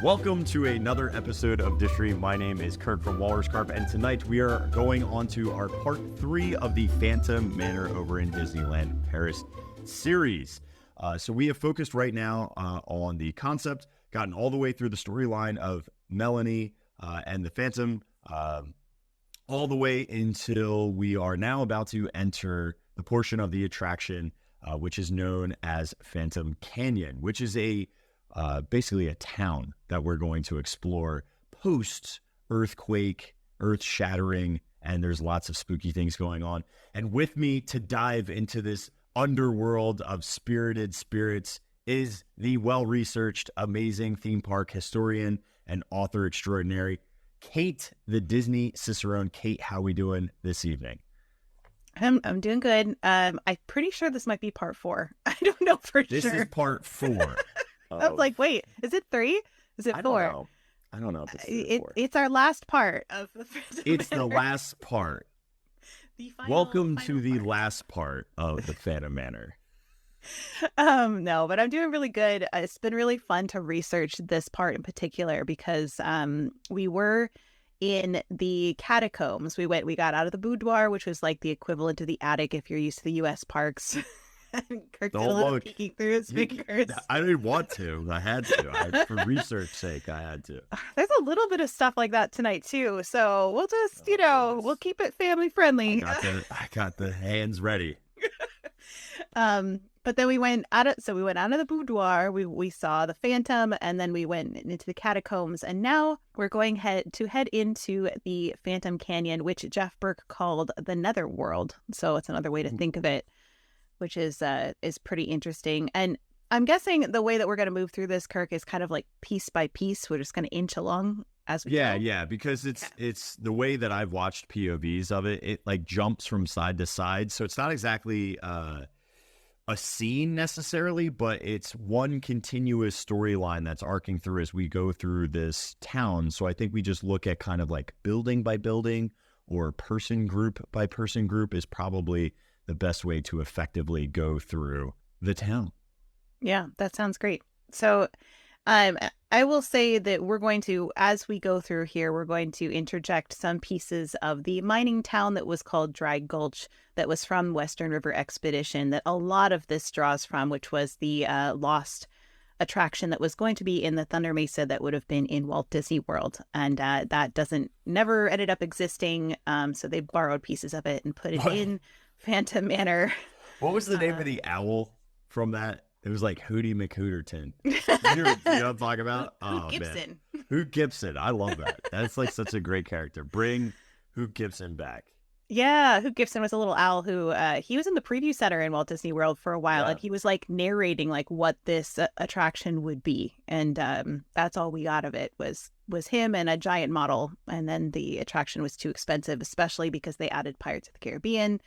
Welcome to another episode of Distory. My name is Kirk from Walrus Carp, and tonight we are going on to our part 3 of the Phantom Manor over in Disneyland Paris series. So we have focused right now on the concept, gotten all the way through the storyline of Melanie and the Phantom, all the way until we are now about to enter the portion of the attraction which is known as Phantom Canyon, which is basically a town that we're going to explore post-earthquake, earth-shattering, and there's lots of spooky things going on. And with me to dive into this underworld of spirited spirits is the well-researched, amazing theme park historian and author extraordinary, Kate, the Disney Cicerone. Kate, how we doing this evening? I'm doing good. I'm pretty sure this might be part 4. I don't know for This sure. is part 4. I was like, wait, is it 3? Is it 4? I don't know if it's 4. It's our last part of the Phantom It's Manor. the last part. Welcome to the last part of the Phantom Manor. No, but I'm doing really good. It's been really fun to research this part in particular because we were in the catacombs. We got out of the boudoir, which was like the equivalent to the attic if you're used to the U.S. parks. Kirk did a lot of peeking through his fingers. I didn't want to. I had to. For research sake, I had to. There's a little bit of stuff like that tonight too, so we'll just, we'll keep it family friendly. I got the hands ready. But then we went out of the boudoir. We saw the Phantom, and then we went into the catacombs, and now we're going to head into the Phantom Canyon, which Jeff Burke called the netherworld. So it's another way to think of it, which is pretty interesting. And I'm guessing the way that we're going to move through this, Kirk, is kind of like piece by piece. We're just going to inch along as we go. Yeah, because it's the way that I've watched POVs of it. It like jumps from side to side, so it's not exactly a scene necessarily, but it's one continuous storyline that's arcing through as we go through this town. So I think we just look at kind of like building by building or person group by person group is probably the best way to effectively go through the town. Yeah, that sounds great. So I will say that we're going to, as we go through here, we're going to interject some pieces of the mining town that was called Dry Gulch that was from Western River Expedition that a lot of this draws from, which was the lost attraction that was going to be in the Thunder Mesa that would have been in Walt Disney World. And that never ended up existing. So they borrowed pieces of it and put it in Phantom Manor. What was the name of the owl from that? It was like Hootie McHooterton. You know what I'm talking about? Hoot Gibson. Man. Hoot Gibson. I love that. That's like such a great character. Bring Hoot Gibson back. Yeah, Hoot Gibson was a little owl who he was in the preview center in Walt Disney World for a while, and he was like narrating like what this attraction would be, and that's all we got of it was him and a giant model, and then the attraction was too expensive, especially because they added Pirates of the Caribbean.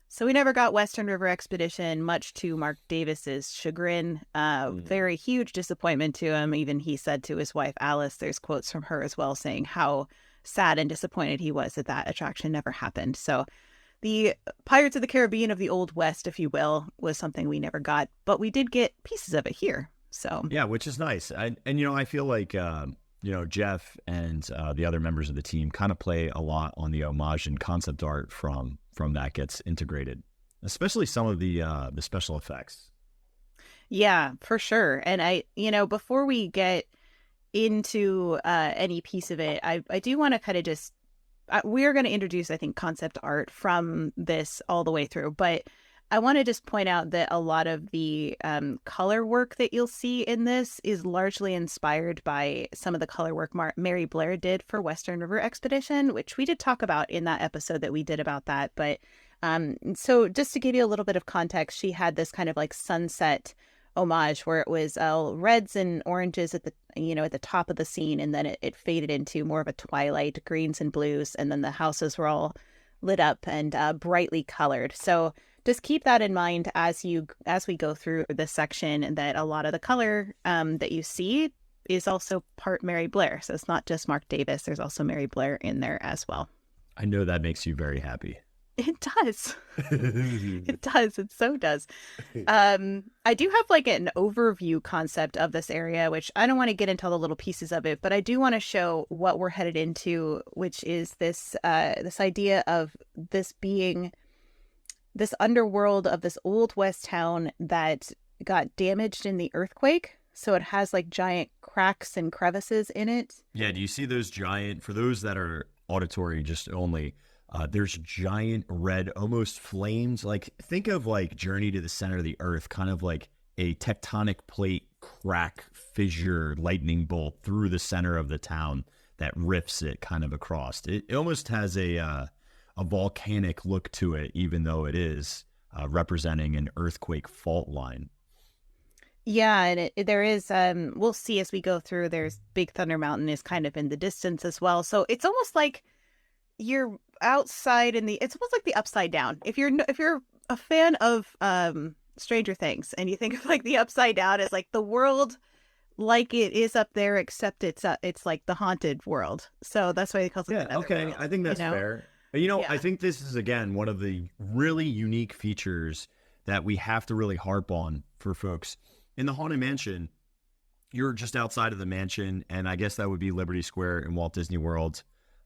So we never got Western River Expedition, much to Marc Davis's chagrin. Very huge disappointment to him. Even he said to his wife, Alice, there's quotes from her as well saying how sad and disappointed he was that attraction never happened. So the Pirates of the Caribbean of the Old West, if you will, was something we never got. But we did get pieces of it here. So yeah, which is nice. And I feel like, Jeff and the other members of the team kind of play a lot on the homage and concept art from that gets integrated, especially some of the special effects. Yeah, for sure. And before we get into any piece of it, I do want to kind of just, we're going to introduce, I think, concept art from this all the way through, but I want to just point out that a lot of the color work that you'll see in this is largely inspired by some of the color work Mary Blair did for Western River Expedition, which we did talk about in that episode that we did about that. But so just to give you a little bit of context, she had this kind of like sunset homage where it was reds and oranges at the top of the scene, and then it faded into more of a twilight, greens and blues, and then the houses were all lit up and brightly colored. So just keep that in mind as we go through this section, and that a lot of the color that you see is also part Mary Blair. So it's not just Marc Davis. There's also Mary Blair in there as well. I know that makes you very happy. It does. It does. It so does. I do have like an overview concept of this area, which I don't want to get into all the little pieces of it, but I do want to show what we're headed into, which is this idea of this being this underworld of this old west town that got damaged in the earthquake. So it has like giant cracks and crevices in it. Yeah, do you see those giant, for those that are auditory just only, there's giant red, almost flames. Like, think of like Journey to the Center of the Earth, kind of like a tectonic plate crack, fissure, lightning bolt through the center of the town that rips it kind of across. It almost has a volcanic look to it, even though it is representing an earthquake fault line. Yeah, and there is, we'll see as we go through, there's Big Thunder Mountain is kind of in the distance as well. So it's almost like you're outside in the, it's almost like the Upside Down. If you're a fan of Stranger Things and you think of like the Upside Down as like the world like it is up there, except it's like the haunted world. So that's why they call it the okay. Netherworld, I think that's fair. I think this is, again, one of the really unique features that we have to really harp on for folks. In the Haunted Mansion, you're just outside of the mansion, and I guess that would be Liberty Square in Walt Disney World.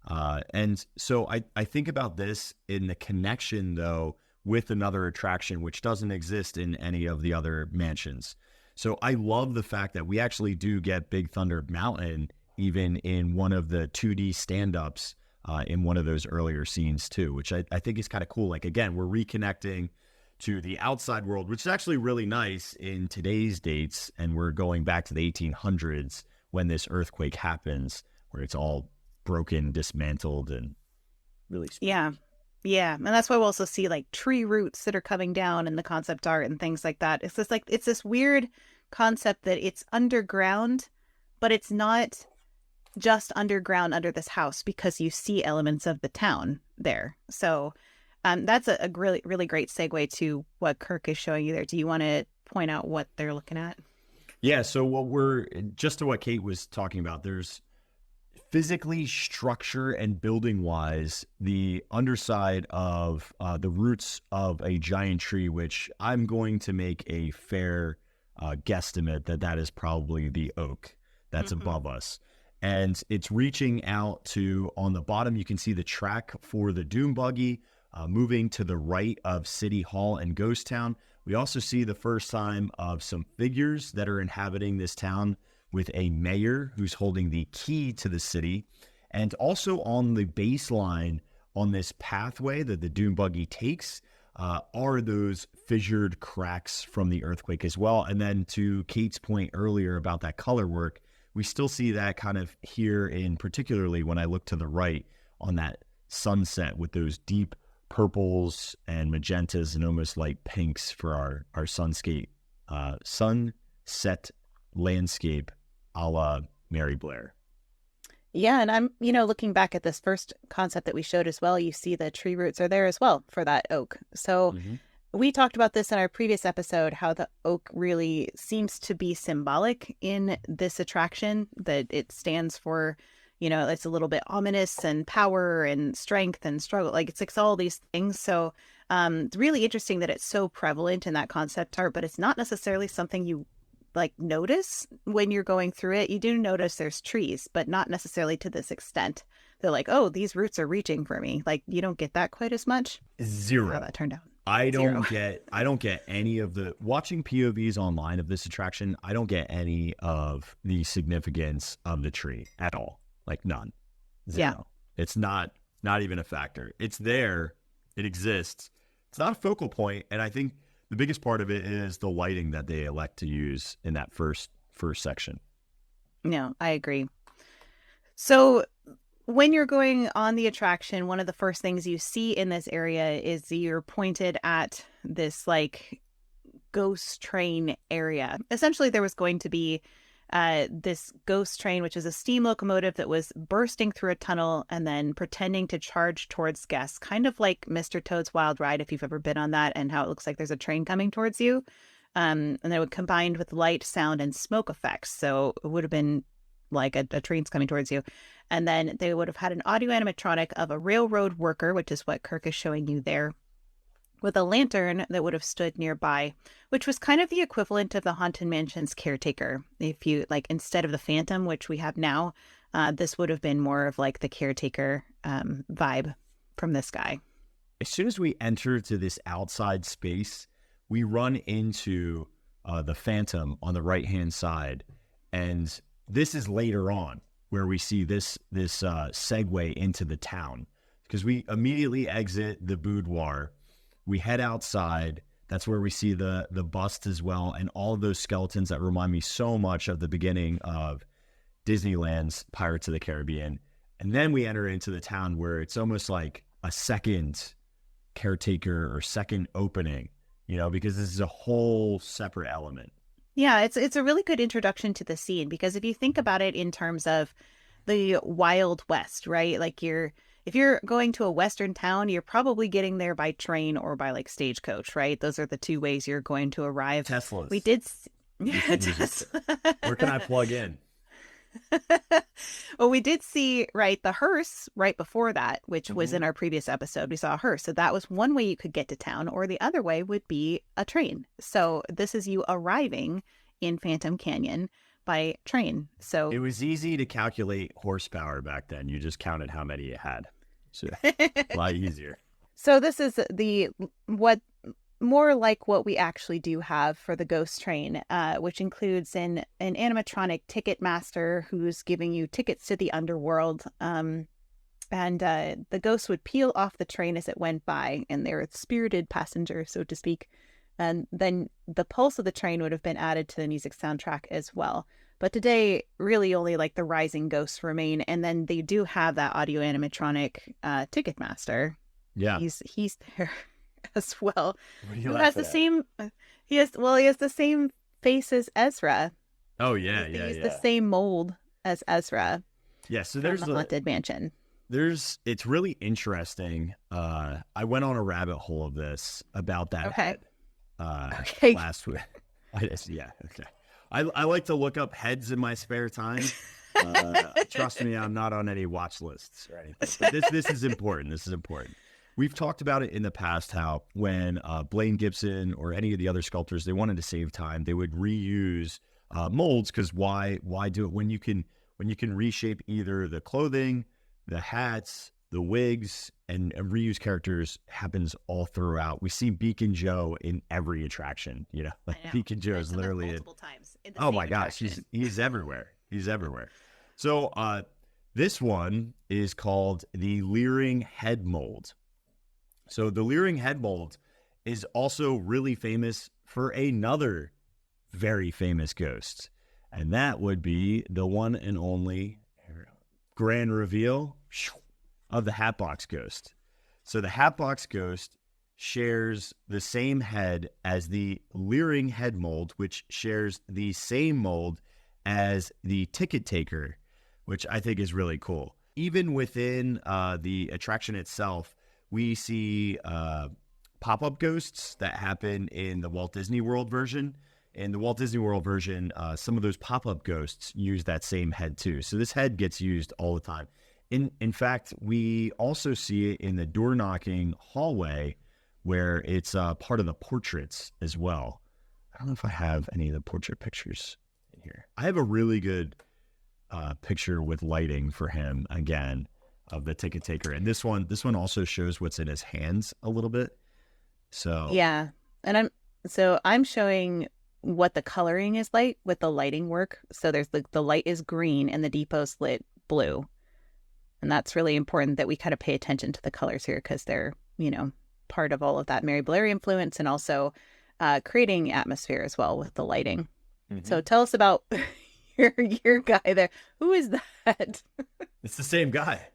And so I think about this in the connection, though, with another attraction, which doesn't exist in any of the other mansions. So I love the fact that we actually do get Big Thunder Mountain, even in one of the 2D stand-ups in one of those earlier scenes, too, which I think is kind of cool. Like, again, we're reconnecting to the outside world, which is actually really nice in today's dates. And we're going back to the 1800s when this earthquake happens, where it's all broken, dismantled, and really spooky. Yeah. And that's why we'll also see like tree roots that are coming down in the concept art and things like that. It's just like, it's this weird concept that it's underground, but it's not just underground under this house, because you see elements of the town there. So that's a really, really great segue to what Kirk is showing you there. Do you want to point out what they're looking at? Yeah, so just to what Kate was talking about, there's physically, structure and building wise, the underside of the roots of a giant tree, which I'm going to make a fair guesstimate that is probably the oak that's above us. And it's reaching out to, on the bottom, you can see the track for the Doom Buggy, moving to the right of City Hall and Ghost Town. We also see the first time of some figures that are inhabiting this town, with a mayor who's holding the key to the city. And also on the baseline on this pathway that the Doom Buggy takes are those fissured cracks from the earthquake as well. And then to Kate's point earlier about that color work, we still see that kind of here, in particularly when I look to the right on that sunset with those deep purples and magentas and almost like pinks for our sunset landscape a la Mary Blair. Yeah, and I'm, looking back at this first concept that we showed as well, you see the tree roots are there as well for that oak. So we talked about this in our previous episode, how the oak really seems to be symbolic in this attraction, that it stands for, it's a little bit ominous and power and strength and struggle. Like it's like all these things. So it's really interesting that it's so prevalent in that concept art, but it's not necessarily something you like notice when you're going through it. You do notice there's trees, but not necessarily to this extent. They're like, oh, these roots are reaching for me. Like you don't get that quite as much. Zero. How that turned out. I don't get any of the, watching POVs online of this attraction, I don't get any of the significance of the tree at all. Like none. Zero. Yeah. It's not even a factor. It's there. It exists. It's not a focal point. And I think the biggest part of it is the lighting that they elect to use in that first section. No, I agree. So when you're going on the attraction, one of the first things you see in this area is you're pointed at this like ghost train area. Essentially, there was going to be this ghost train, which is a steam locomotive that was bursting through a tunnel and then pretending to charge towards guests, kind of like Mr. Toad's Wild Ride, if you've ever been on that, and how it looks like there's a train coming towards you. And they would combined with light, sound, and smoke effects. So it would have been like a train's coming towards you. And then they would have had an audio animatronic of a railroad worker, which is what Kirk is showing you there, with a lantern that would have stood nearby, which was kind of the equivalent of the Haunted Mansion's caretaker. If you like, instead of the Phantom, which we have now, this would have been more of like the caretaker vibe from this guy. As soon as we enter to this outside space, we run into the Phantom on the right-hand side. And this is later on where we see this segue into the town, because we immediately exit the boudoir. We head outside. That's where we see the bust as well, and all of those skeletons that remind me so much of the beginning of Disneyland's Pirates of the Caribbean. And then we enter into the town where it's almost like a second caretaker or second opening, you know, because this is a whole separate element. Yeah, it's a really good introduction to the scene, because if you think about it in terms of the Wild West, right? Like if you're going to a Western town, you're probably getting there by train or by like stagecoach, right? Those are the two ways you're going to arrive. Teslas. We did. Where can I plug in? Well, we did see, right, the hearse right before that, which was in our previous episode. We saw a hearse. So that was one way you could get to town, or the other way would be a train. So this is you arriving in Phantom Canyon by train. So it was easy to calculate horsepower back then. You just counted how many you had. So a lot easier. So this is what more like what we actually do have for the ghost train, which includes an animatronic ticket master who's giving you tickets to the underworld. And the ghosts would peel off the train as it went by, and they're spirited passengers, so to speak. And then the pulse of the train would have been added to the music soundtrack as well. But today, really only like the rising ghosts remain. And then they do have that audio animatronic ticket master. Yeah. He's there as well. Who has the same he has the same face as Ezra. Oh yeah, They use the same mold as Ezra. Yeah, so there's the Haunted Mansion. It's really interesting. I went on a rabbit hole of this about that head last week. I like to look up heads in my spare time. Trust me, I'm not on any watch lists or anything. But this is important. This is important. We've talked about it in the past, how when Blaine Gibson or any of the other sculptors, they wanted to save time, they would reuse molds, because why do it when you can reshape either the clothing, the hats, the wigs, and reuse characters happens all throughout. We see Beacon Joe in every attraction, you know, like Beacon Joe is literally multiple times. Oh my gosh, he's everywhere. He's everywhere. So this one is called the Leering Head Mold. So the Leering Head Mold is also really famous for another very famous ghost, and that would be the one and only grand reveal of the Hatbox Ghost. So the Hatbox Ghost shares the same head as the Leering Head Mold, which shares the same mold as the Ticket Taker, which I think is really cool. Even within the attraction itself, we see pop-up ghosts that happen in the Walt Disney World version. In the Walt Disney World version, some of those pop-up ghosts use that same head too. So this head gets used all the time. In fact, we also see it in the door-knocking hallway, where it's part of the portraits as well. I don't know if I have any of the portrait pictures in here. I have a really good picture with lighting for him, again, of the Ticket Taker. And this one also shows what's in his hands a little bit. So yeah. And I'm showing what the coloring is like with the lighting work. So there's the light is green and the depot's lit blue. And that's really important that we kind of pay attention to the colors here, because they're, you know, part of all of that Mary Blair influence, and also creating atmosphere as well with the lighting. Mm-hmm. So tell us about your guy there. Who is that? It's the same guy.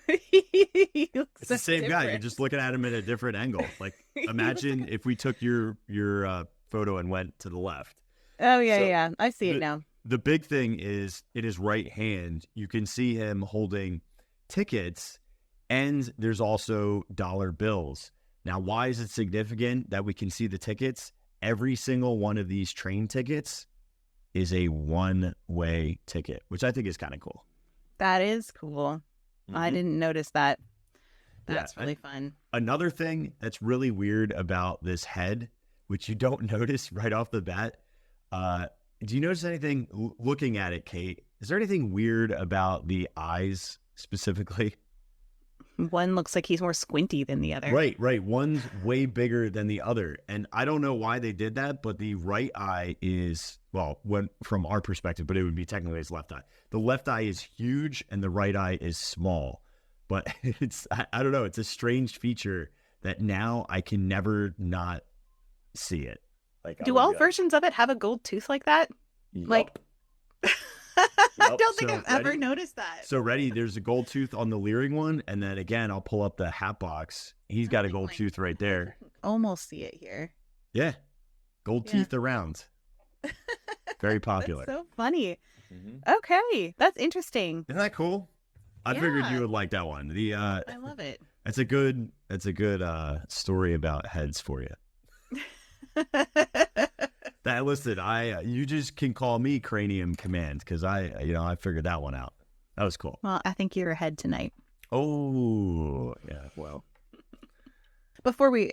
It's the same guy. You're just looking at him at a different angle. Like, imagine if we took your photo and went to the left. Oh yeah, yeah. I see it now. The big thing is, in his right hand, you can see him holding tickets, and there's also dollar bills. Now, why is it significant that we can see the tickets? Every single one of these train tickets is a one-way ticket, which I think is kind of cool. That is cool. I didn't notice that. That's really fun. Another thing that's really weird about this head, which you don't notice right off the bat, do you notice anything looking at it, Kate? Is there anything weird about the eyes specifically? One looks like he's more squinty than the other. Right. One's way bigger than the other. And I don't know why they did that, but the right eye is, well, from our perspective, but it would be technically his left eye. The left eye is huge and the right eye is small. But I don't know, it's a strange feature that now I can never not see it. Like, do all versions of it have a gold tooth like that? Yep. Like, I don't think I've ever noticed that. So ready, there's a gold tooth on the leering one, and then again, I'll pull up the hat box. He's got a gold tooth right there. Almost see it here. Yeah, gold teeth around. Very popular. That's so funny. Okay, that's interesting. Isn't that cool? I figured you would like that one. I love it. It's a good story about heads for you. Listen, you just can call me Cranium Command because I figured that one out. That was cool. Well, I think you're ahead tonight. Oh, yeah. Well, before we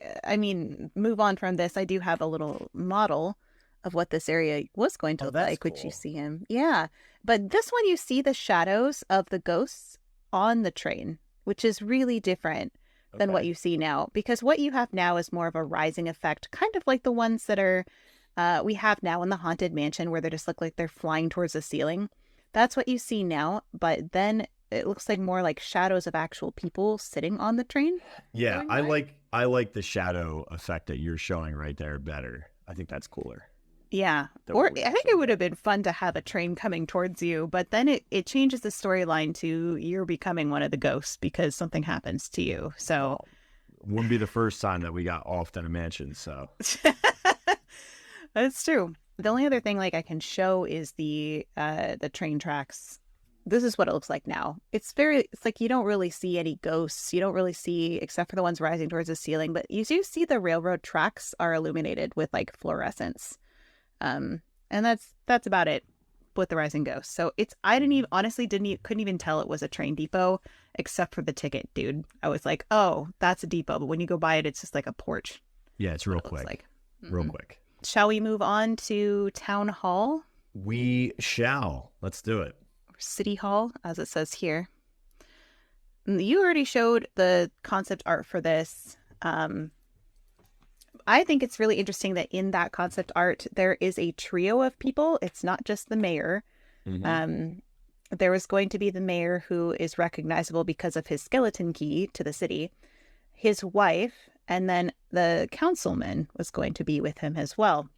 move on from this, I do have a little model of what this area was going to look like, cool. which you see him. Yeah. But this one, you see the shadows of the ghosts on the train, which is really different than what you see now, because what you have now is more of a rising effect, kind of like the ones that are we have now in the Haunted Mansion, where they just look like they're flying towards the ceiling. That's what you see now, but then it looks like more like shadows of actual people sitting on the train. Yeah, I like the shadow effect that you're showing right there better. I think that's cooler. Yeah. Or I think it would have been fun to have a train coming towards you, but then it changes the storyline to you're becoming one of the ghosts because something happens to you. So wouldn't be the first time that we got offed in a mansion, so that's true. The only other thing I can show is the train tracks. This is what it looks like now. It's like you don't really see any ghosts. You don't really see, except for the ones rising towards the ceiling, but you do see the railroad tracks are illuminated with fluorescence. And that's about it with the rising ghosts. So I couldn't even tell it was a train depot except for the ticket, dude. I was like, oh, that's a depot. But when you go by it, it's just like a porch. Yeah, it's real quick. Real quick. Shall we move on to Town Hall? We shall. Let's do it. City Hall, as it says here. You already showed the concept art for this. I think it's really interesting that in that concept art, there is a trio of people. It's not just the mayor. There was going to be the mayor, who is recognizable because of his skeleton key to the city, his wife, and then the councilman was going to be with him as well.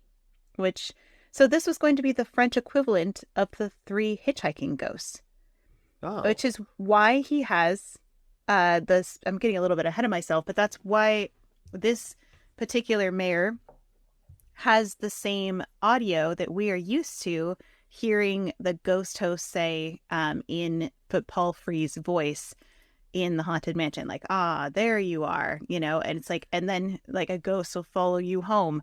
So this was going to be the French equivalent of the 3 hitchhiking ghosts, which is why he has this. I'm getting a little bit ahead of myself, but that's why this particular mayor has the same audio that we are used to hearing the ghost host say in Paul Free's voice in the Haunted Mansion, like, there you are, and it's like, and then a ghost will follow you home.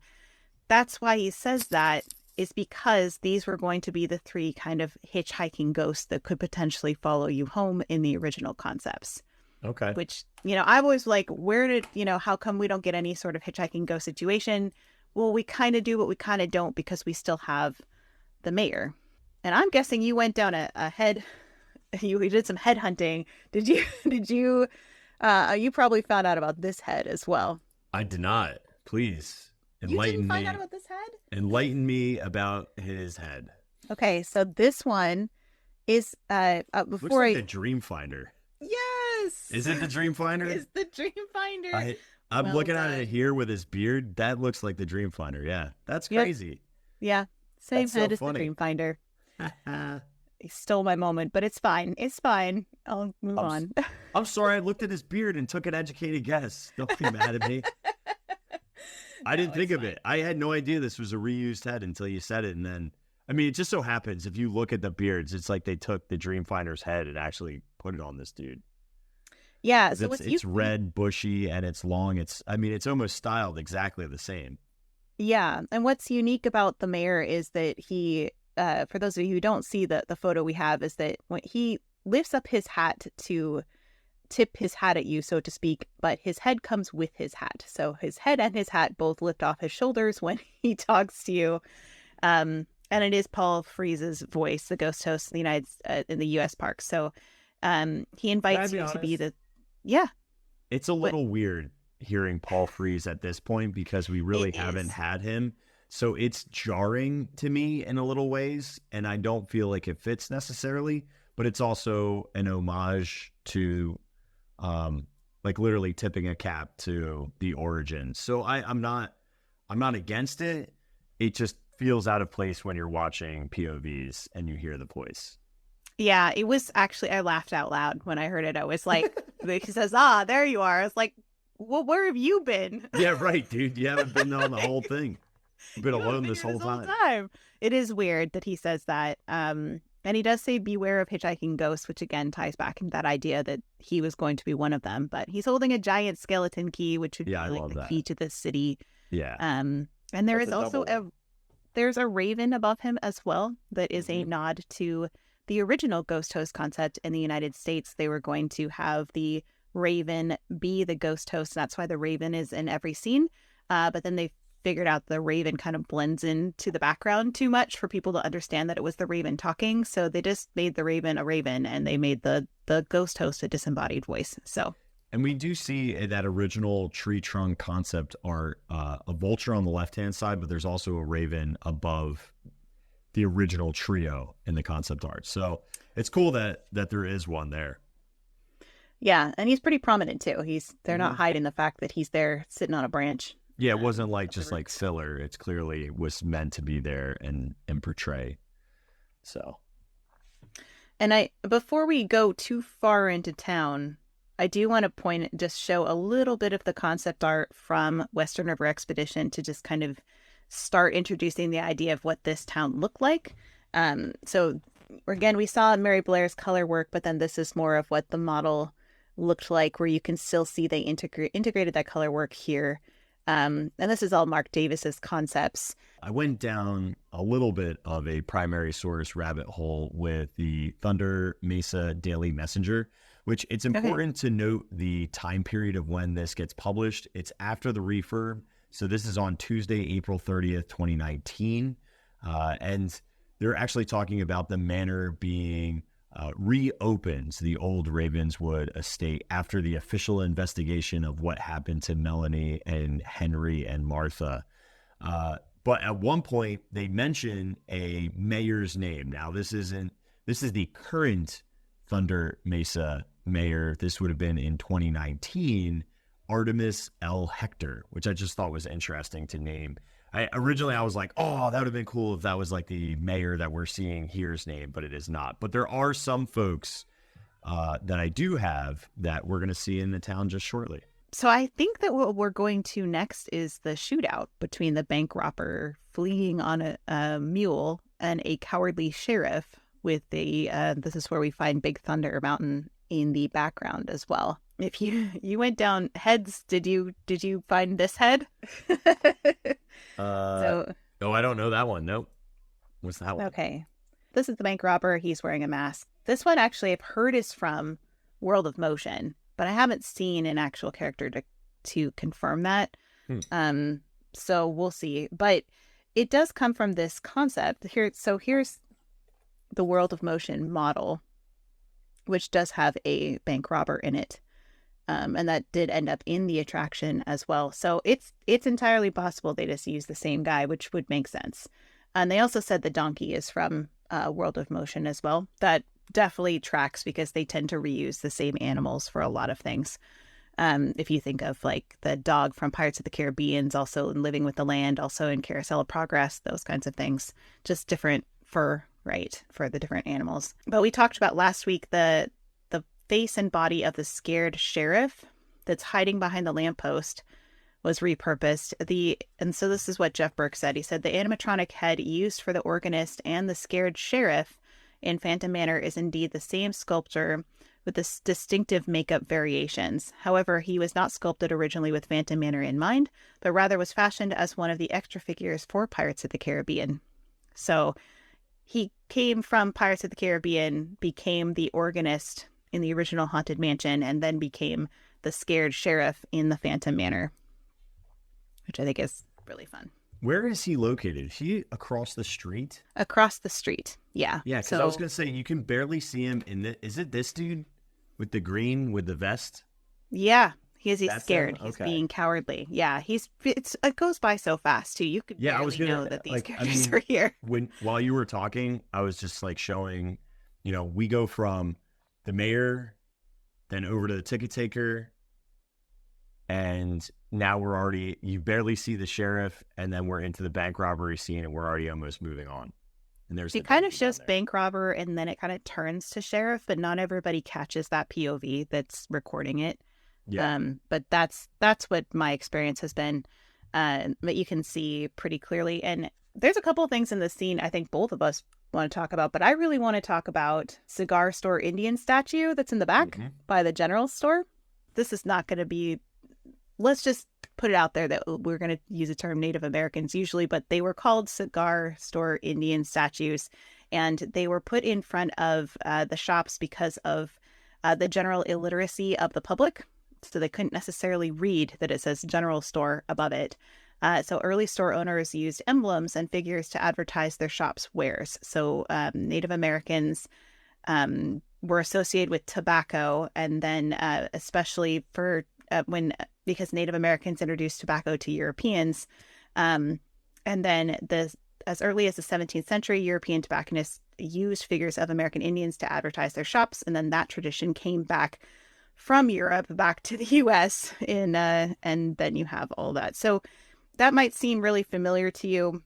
That's why he says that, is because these were going to be the 3 kind of hitchhiking ghosts that could potentially follow you home in the original concepts. Okay. Which, I was like, how come we don't get any sort of hitchhiking ghost situation? Well, we kind of do, but we kind of don't, because we still have the mayor. And I'm guessing you went down you did some head hunting. Did you, you probably found out about this head as well. I did not. Please enlighten me. You didn't find out about this head? Enlighten me about his head. Okay, so this one is, looks like the Dreamfinder. Yes. Is it the Dreamfinder? It's the Dreamfinder. I'm looking at it here with his beard. That looks like the Dreamfinder. Yeah, that's crazy. Yeah, same That's head so as the funny. Dreamfinder. He stole my moment, but it's fine. It's fine. I'll move on. I'm sorry. I looked at his beard and took an educated guess. Don't be mad at me. I didn't think of it. I had no idea this was a reused head until you said it. And then, it just so happens, if you look at the beards, it's like they took the Dreamfinder's head and actually put it on this dude. Yeah. So it's red, bushy, and it's long. It's almost styled exactly the same. Yeah. And what's unique about the mayor is that he for those of you who don't see the photo we have, is that when he lifts up his hat to tip his hat at you, so to speak, but his head comes with his hat. So his head and his hat both lift off his shoulders when he talks to you. And it is Paul Frees's voice, the ghost host in the U.S. parks. So he invites you to be the... Yeah. It's a little weird hearing Paul Frees at this point because we really haven't had him. So it's jarring to me in a little ways, and I don't feel like it fits necessarily, but it's also an homage to like literally tipping a cap to the origin. So I'm not against it. It just feels out of place when you're watching POVs and you hear the voice. Yeah, it was actually, I laughed out loud when I heard it. I was like, he says, there you are. I was like, well, where have you been? Yeah, right, dude. You haven't been on the whole thing. You've been alone this whole time. It is weird that he says that. And he does say, beware of hitchhiking ghosts, which again ties back into that idea that he was going to be one of them. But he's holding a giant skeleton key, which would be like the key to the city. Yeah. And there is also there's a raven above him as well that is a nod to the original ghost host concept in the United States. They were going to have the raven be the ghost host. That's why the raven is in every scene. But then they figured out the raven kind of blends into the background too much for people to understand that it was the raven talking. So they just made the raven a raven, and they made the ghost host a disembodied voice. So, and we do see that original tree trunk concept art, a vulture on the left-hand side, but there's also a raven above the original trio in the concept art. So it's cool that there is one there. Yeah, and he's pretty prominent too. They're not hiding the fact that he's there sitting on a branch. Yeah, it wasn't like just like filler. It's clearly was meant to be there and portray. So, and before we go too far into town, I do want to just show a little bit of the concept art from Western River Expedition to just kind of start introducing the idea of what this town looked like. So again, we saw Mary Blair's color work, but then this is more of what the model looked like, where you can still see they integrated that color work here. And this is all Marc Davis's concepts. I went down a little bit of a primary source rabbit hole with the Thunder Mesa Daily Messenger, which it's important to note the time period of when this gets published. It's after the refurb. So this is on Tuesday, April 30th, 2019. And they're actually talking about the manor being reopens the old Ravenswood estate after the official investigation of what happened to Melanie and Henry and Martha. But at one point they mention a mayor's name. Now this is the current Thunder Mesa mayor. This would have been in 2019, Artemis L. Hector, which I just thought was interesting to name. Originally I was like, oh, that would have been cool if that was like the mayor that we're seeing here's name, but it is not. But there are some folks that I do have that we're going to see in the town just shortly. So I think that what we're going to next is the shootout between the bank robber fleeing on a mule and a cowardly sheriff with this is where we find Big Thunder Mountain in the background as well. If you went down heads, did you find this head? I don't know that one. Nope. What's that one? Okay. This is the bank robber. He's wearing a mask. This one actually I've heard is from World of Motion, but I haven't seen an actual character to confirm that. So we'll see. But it does come from this concept here. So here's the World of Motion model, which does have a bank robber in it. And that did end up in the attraction as well. So it's entirely possible they just use the same guy, which would make sense. And they also said the donkey is from World of Motion as well. That definitely tracks because they tend to reuse the same animals for a lot of things. If you think of like the dog from Pirates of the Caribbean's also in Living with the Land, also in Carousel of Progress, those kinds of things. Just different fur, right, for the different animals. But we talked about last week the face and body of the scared sheriff that's hiding behind the lamppost was repurposed. And so this is what Jeff Burke said. He said the animatronic head used for the organist and the scared sheriff in Phantom Manor is indeed the same sculpture with the distinctive makeup variations. However, he was not sculpted originally with Phantom Manor in mind, but rather was fashioned as one of the extra figures for Pirates of the Caribbean. So he came from Pirates of the Caribbean, became the organist in the original Haunted Mansion, and then became the scared sheriff in the Phantom Manor, which I think is really fun. Where is he located? Is he across the street? Across the street, yeah. Yeah, because I was going to say, you can barely see him in the... Is it this dude with the green, with the vest? Yeah, he's That's scared. him? He's Okay. being cowardly. Yeah, it goes by so fast, too. You could Yeah, I barely was gonna know that these like. characters are here. While you were talking, I was just like showing. We go from the mayor, then over to the ticket taker, and now we're already. You barely see the sheriff, and then we're into the bank robbery scene, and we're already almost moving on. And there's It kind of shows bank robber, and then it kind of turns to sheriff, but not everybody catches that POV that's recording it. Yeah. But that's what my experience has been. But you can see pretty clearly. And there's a couple of things in this scene I think both of us want to talk about, but I really want to talk about cigar store Indian statue that's in the back by the general store. This is not going to be, let's just put it out there that we're going to use the term Native Americans usually, but they were called cigar store Indian statues, and they were put in front of the shops because of the general illiteracy of the public. So they couldn't necessarily read that it says general store above it. So early store owners used emblems and figures to advertise their shop's wares. So Native Americans were associated with tobacco, and then especially for because Native Americans introduced tobacco to Europeans, and then as early as the 17th century, European tobacconists used figures of American Indians to advertise their shops, and then that tradition came back from Europe back to the U.S. and then you have all that. So that might seem really familiar to you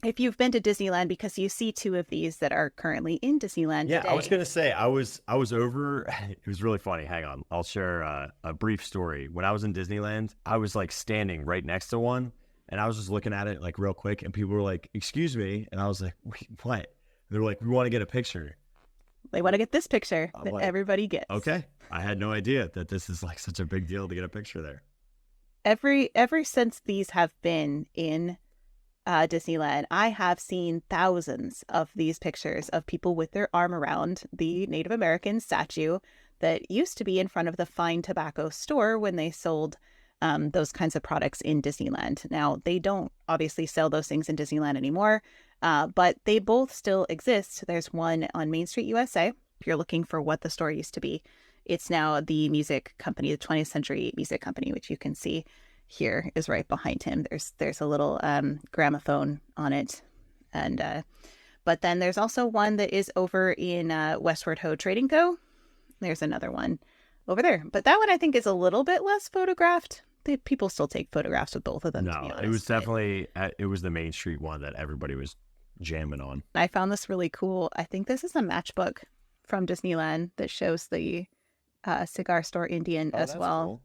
if you've been to Disneyland, because you see two of these that are currently in Disneyland Yeah, today. I was going to say, I was over, it was really funny. Hang on. I'll share a brief story. When I was in Disneyland, I was like standing right next to one, and I was just looking at it like real quick, and people were like, "Excuse me." And I was like, "Wait, what?" And they were like, "We want to get a picture." They want to get this picture I'm that like, everybody gets. Okay. I had no idea that this is like such a big deal to get a picture there. Ever since these have been in Disneyland, I have seen thousands of these pictures of people with their arm around the Native American statue that used to be in front of the Fine Tobacco store when they sold those kinds of products in Disneyland. Now, they don't obviously sell those things in Disneyland anymore, but they both still exist. There's one on Main Street, USA. If you're looking for what the store used to be, it's now the music company, the 20th Century Music Company, which you can see here is right behind him. There's a little gramophone on it, and but then there's also one that is over in Westward Ho Trading Co. There's another one over there, but that one I think is a little bit less photographed. People still take photographs with both of them. No, to be honest, it was definitely it was the Main Street one that everybody was jamming on. I found this really cool. I think this is a matchbook from Disneyland that shows the cigar store Indian as well. Cool.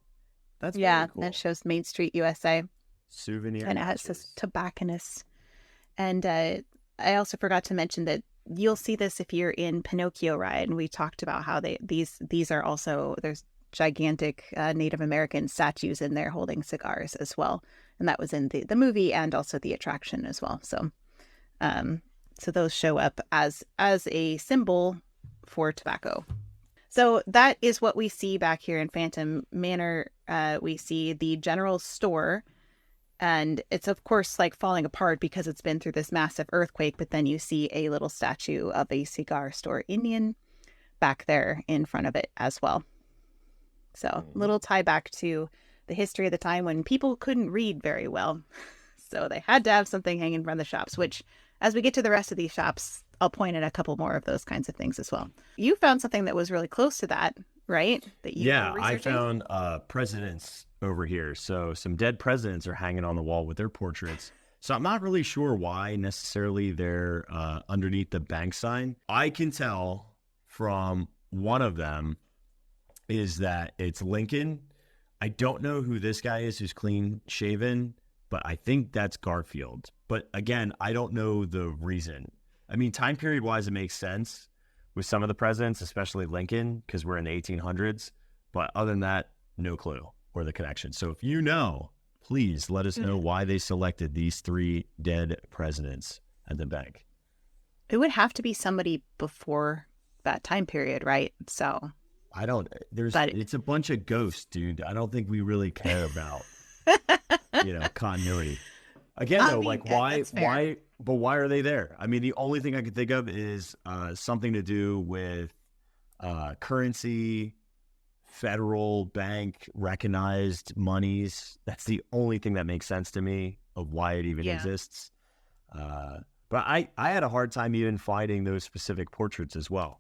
That's yeah, cool. that shows Main Street USA. Souvenir. And it has this tobacconist. And I also forgot to mention that you'll see this if you're in Pinocchio ride. And we talked about how these are also, there's gigantic Native American statues in there holding cigars as well. And that was in the movie and also the attraction as well. So so those show up as a symbol for tobacco. So that is what we see back here in Phantom Manor. We see the general store, and it's of course like falling apart because it's been through this massive earthquake, but then you see a little statue of a cigar store Indian back there in front of it as well. So a little tie back to the history of the time when people couldn't read very well. So they had to have something hanging in front of the shops, which as we get to the rest of these shops, I'll point at a couple more of those kinds of things as well. You found something that was really close to that, right? That you Yeah, were I researching? found presidents over here. So some dead presidents are hanging on the wall with their portraits. So I'm not really sure why necessarily they're underneath the bank sign. I can tell from one of them is that it's Lincoln. I don't know who this guy is who's clean shaven, but I think that's Garfield. But again, I don't know the reason. I mean, time period wise, it makes sense with some of the presidents, especially Lincoln, because we're in the 1800s. But other than that, no clue or the connection. So if you know, please let us know why they selected these three dead presidents at the bank. It would have to be somebody before that time period, right? So it's a bunch of ghosts, dude. I don't think we really care about, continuity. Again, though, why are they there? I mean, the only thing I could think of is something to do with currency, federal bank recognized monies. That's the only thing that makes sense to me of why it even exists. But I had a hard time even finding those specific portraits as well.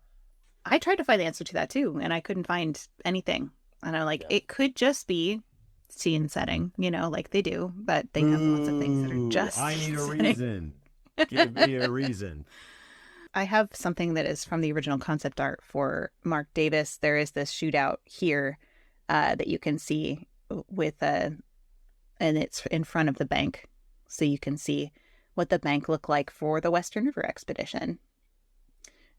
I tried to find the answer to that too, and I couldn't find anything. And I'm like, it could just be scene setting, like they do, but they have lots of things that are just I need a reason. Give me a reason. I have something that is from the original concept art for Marc Davis. There is this shootout here that you can see with and it's in front of the bank. So you can see what the bank looked like for the Western River expedition.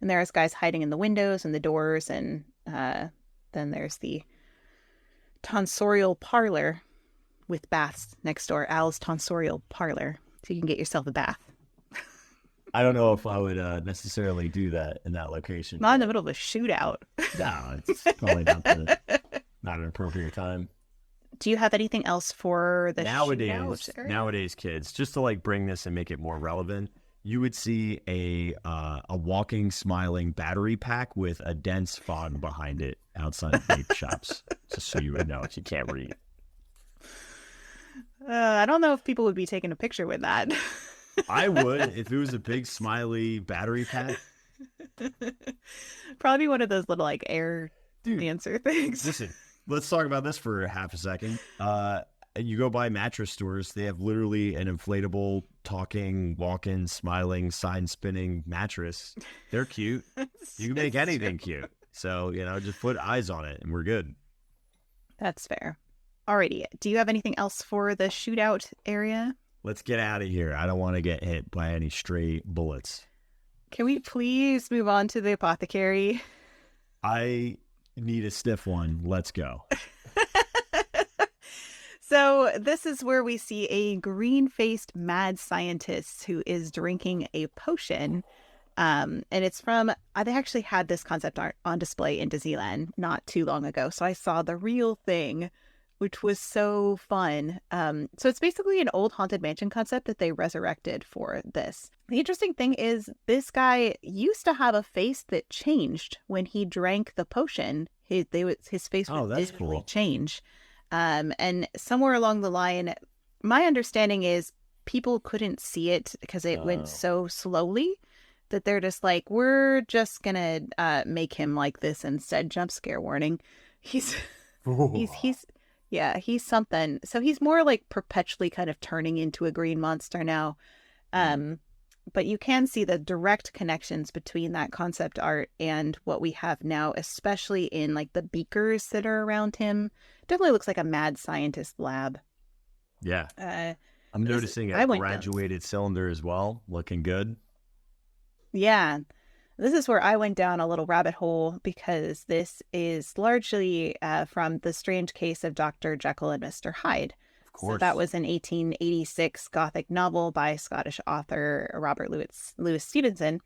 And there's guys hiding in the windows and the doors. And then there's the tonsorial parlor with baths next door. Al's tonsorial parlor. So you can get yourself a bath. I don't know if I would necessarily do that in that location. Not in the middle of a shootout. No, it's probably not an appropriate time. Do you have anything else for the nowadays kids, just to bring this and make it more relevant, you would see a walking, smiling battery pack with a dense fog behind it outside vape shops, just so you would know if you can't read. I don't know if people would be taking a picture with that. I would if it was a big smiley battery pack. Probably one of those little air dancer things. Listen, let's talk about this for half a second. You go by mattress stores, they have literally an inflatable, talking, walking, smiling, sign spinning mattress. They're cute. You can make anything cute. So, just put eyes on it and we're good. That's fair. Alrighty. Do you have anything else for the shootout area? Let's get out of here. I don't want to get hit by any stray bullets. Can we please move on to the apothecary? I need a stiff one. Let's go. So this is where we see a green-faced mad scientist who is drinking a potion. And it's from, they actually had this concept art on display in Disneyland not too long ago. So I saw the real thing, which was so fun. So it's basically an old Haunted Mansion concept that they resurrected for this. The interesting thing is this guy used to have a face that changed when he drank the potion. His face would visibly change. And somewhere along the line, my understanding is people couldn't see it because it went so slowly that they're just like, we're just going to make him like this instead. Jump scare warning. He's something. So he's more perpetually kind of turning into a green monster now. But you can see the direct connections between that concept art and what we have now, especially in the beakers that are around him. Definitely looks like a mad scientist lab. Yeah. I'm noticing a graduated cylinder as well. Looking good. Yeah. This is where I went down a little rabbit hole because this is largely from The Strange Case of Dr. Jekyll and Mr. Hyde. Of course. So that was an 1886 Gothic novel by Scottish author Robert Louis Stevenson,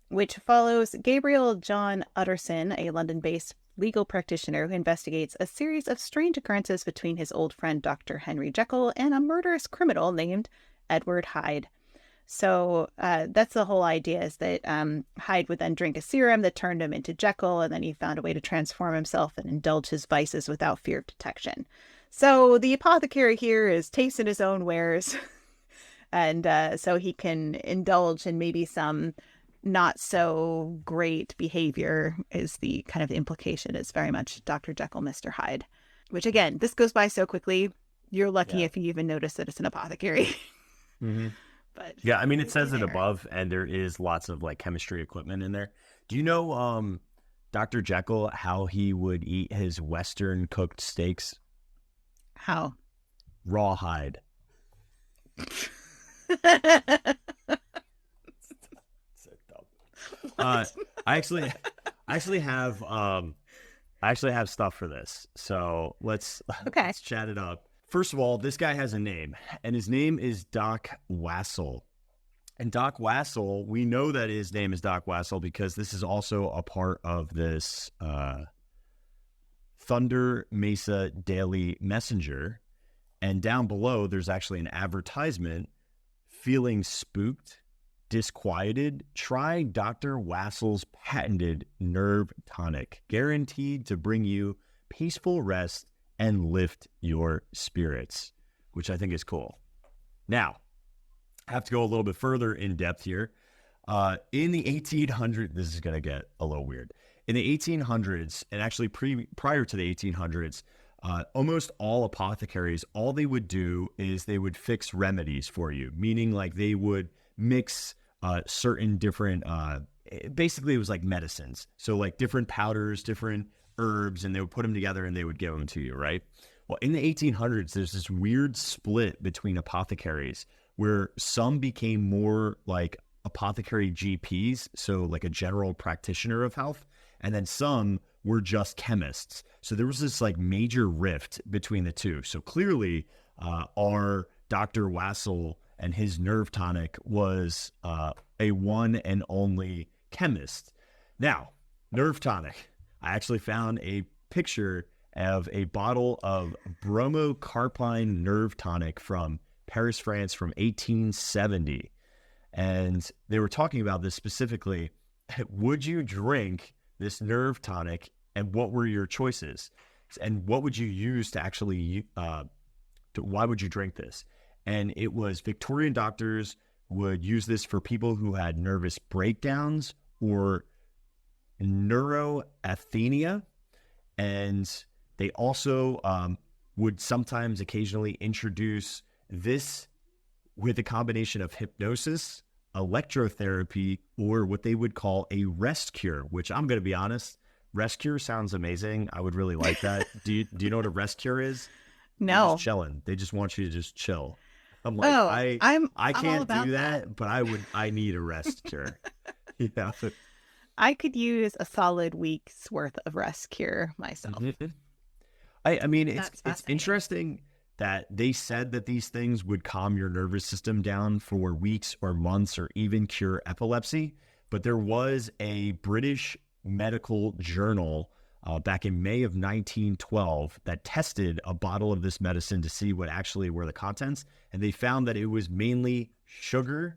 which follows Gabriel John Utterson, a London-based legal practitioner who investigates a series of strange occurrences between his old friend Dr. Henry Jekyll and a murderous criminal named Edward Hyde. So that's the whole idea, is that Hyde would then drink a serum that turned him into Jekyll, and then he found a way to transform himself and indulge his vices without fear of detection. So the apothecary here is tasting his own wares, and so he can indulge in maybe some not so great behavior, is the kind of implication. Is very much Dr. Jekyll, Mr. Hyde, which again, this goes by so quickly. You're lucky if you even notice that it's an apothecary. Mm-hmm. But yeah, I mean, it says it above, and there is lots of chemistry equipment in there. Do you know Dr. Jekyll, how he would eat his Western cooked steaks? How? Rawhide. So dumb. I actually have stuff for this. So let's chat it up. First of all, this guy has a name, and his name is Doc Wasel. And Doc Wasel, we know that his name is Doc Wasel because this is also a part of this Thunder Mesa Daily Messenger. And down below, there's actually an advertisement. Feeling spooked, disquieted? Try Dr. Wasel's patented nerve tonic, guaranteed to bring you peaceful rest and lift your spirits, which I think is cool. Now, I have to go a little bit further in depth here. In the 1800s, this is going to get a little weird. In the 1800s, and actually prior to the 1800s, almost all apothecaries, all they would do is they would fix remedies for you, meaning like they would mix certain different, basically it was like medicines. So like different powders, different herbs, and they would put them together and they would give them to you, right? Well, in the 1800s, there's this weird split between apothecaries where some became more like apothecary GPs, so like a general practitioner of health, and then some were just chemists. So there was this like major rift between the two. So clearly our Dr. Wasel and his nerve tonic was a one and only chemist. Now, nerve tonic. I actually found a picture of a bottle of bromocarpine nerve tonic from Paris, France from 1870. And they were talking about this specifically. Would you drink this nerve tonic, and what were your choices? And what would you use to actually, why would you drink this? And it was Victorian doctors would use this for people who had nervous breakdowns or neuroathenia. And they also would sometimes occasionally introduce this with a combination of hypnosis, electrotherapy, or what they would call a rest cure, which I'm going to be honest, rest cure sounds amazing. I would really like that. Do you know what a rest cure is? No. Just chilling. They just want you to just chill. I'm like, I can't do that, but I need a rest cure. Yeah. I could use a solid week's worth of rest cure myself. Mm-hmm. I mean, it's interesting that they said that these things would calm your nervous system down for weeks or months or even cure epilepsy. But there was a British medical journal back in May of 1912 that tested a bottle of this medicine to see what actually were the contents. And they found that it was mainly sugar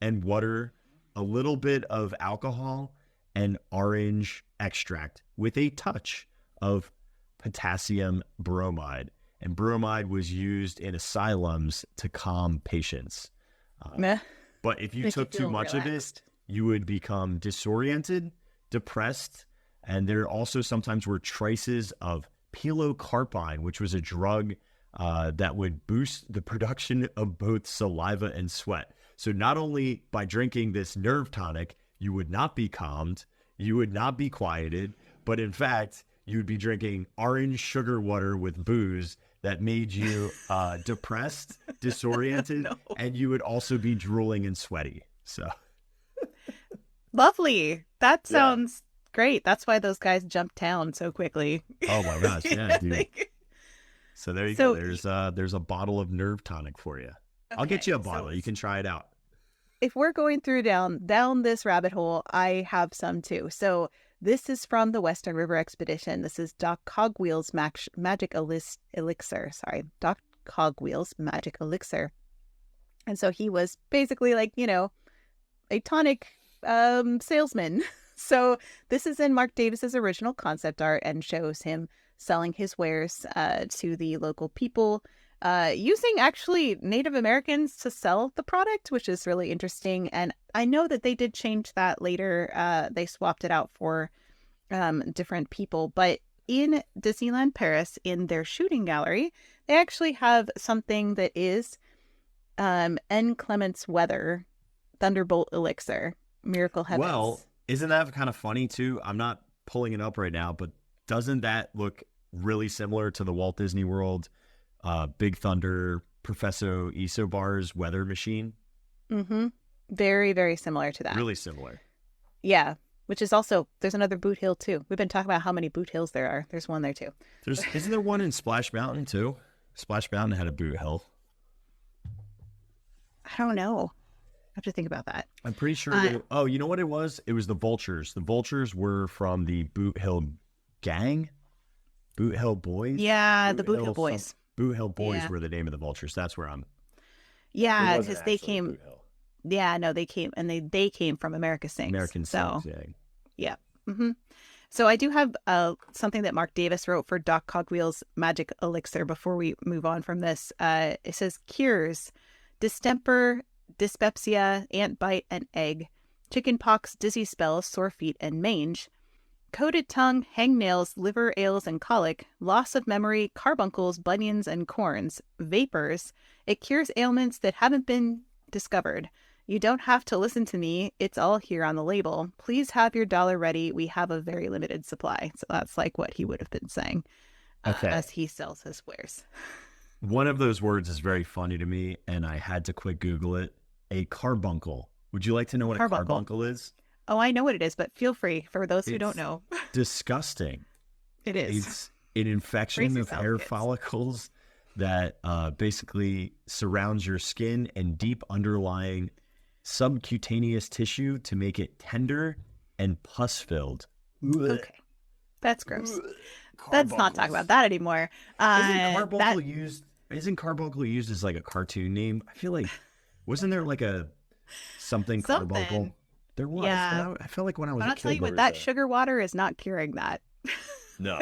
and water, a little bit of alcohol, and orange extract with a touch of potassium bromide. And bromide was used in asylums to calm patients. But if you took too much of it, you would become disoriented, depressed, and there also sometimes were traces of pilocarpine, which was a drug that would boost the production of both saliva and sweat. So not only by drinking this nerve tonic, you would not be calmed, you would not be quieted, but in fact, you'd be drinking orange sugar water with booze that made you depressed, disoriented, and you would also be drooling and sweaty. So lovely. That sounds great. That's why those guys jumped town so quickly. Oh my gosh, yeah, dude. So there you go. There's a bottle of nerve tonic for you. Okay, I'll get you a bottle. You can try it out. If we're going through down this rabbit hole, I have some too. So this is from the Western River Expedition. This is Doc Cogwheel's magic elixir. Sorry, Doc Cogwheel's magic elixir. And so he was basically like, a tonic salesman. So this is in Marc Davis's original concept art and shows him selling his wares to the local people, using actually Native Americans to sell the product, which is really interesting. And I know that they did change that later. They swapped it out for different people. But in Disneyland Paris, in their shooting gallery, they actually have something that is N. Clement's Weather Thunderbolt Elixir Miracle Heavens. Well, isn't that kind of funny too? I'm not pulling it up right now, but doesn't that look really similar to the Walt Disney World Big Thunder Professor Isobar's weather machine? Mm-hmm. Very, very similar to that. Really similar. Yeah, which is also, there's another boot hill too. We've been talking about how many boot hills there are. There's one there too. Isn't there one in Splash Mountain too? Splash Mountain had a boot hill. I don't know. have to think about that. I'm pretty sure. Oh, you know what it was? It was the vultures. The vultures were from the Boot Hill gang, Boot Hill Boys. Yeah, the Boot Hill Boys. Boot Hill Boys were the name of the vultures. That's where I'm. Yeah, because they came. Yeah, no, they came and they came from America Sings. American Sings, yeah. Mm-hmm. So I do have something that Marc Davis wrote for Doc Cogwheel's Magic Elixir before we move on from this. It says cures distemper, dyspepsia, ant bite, and egg, chicken pox, dizzy spells, sore feet, and mange, coated tongue, hangnails, liver ails, and colic, loss of memory, carbuncles, bunions, and corns, vapors. It cures ailments that haven't been discovered. You don't have to listen to me. It's all here on the label. Please have your dollar ready. We have a very limited supply. So that's like what he would have been saying as he sells his wares. One of those words is very funny to me, and I had to quick Google it. A carbuncle. Would you like to know what a carbuncle is? Oh, I know what it is, but feel free for those who don't know. Disgusting. It is. It's an infection of hair follicles that basically surrounds your skin and deep underlying subcutaneous tissue to make it tender and pus-filled. Okay. That's gross. Let's not talk about that anymore. Isn't carbuncle used as like a cartoon name? I feel like, wasn't there like a something carbuncle? There was. Yeah. I felt like when I was a kid. I'll tell you what, that sugar water is not curing that. No.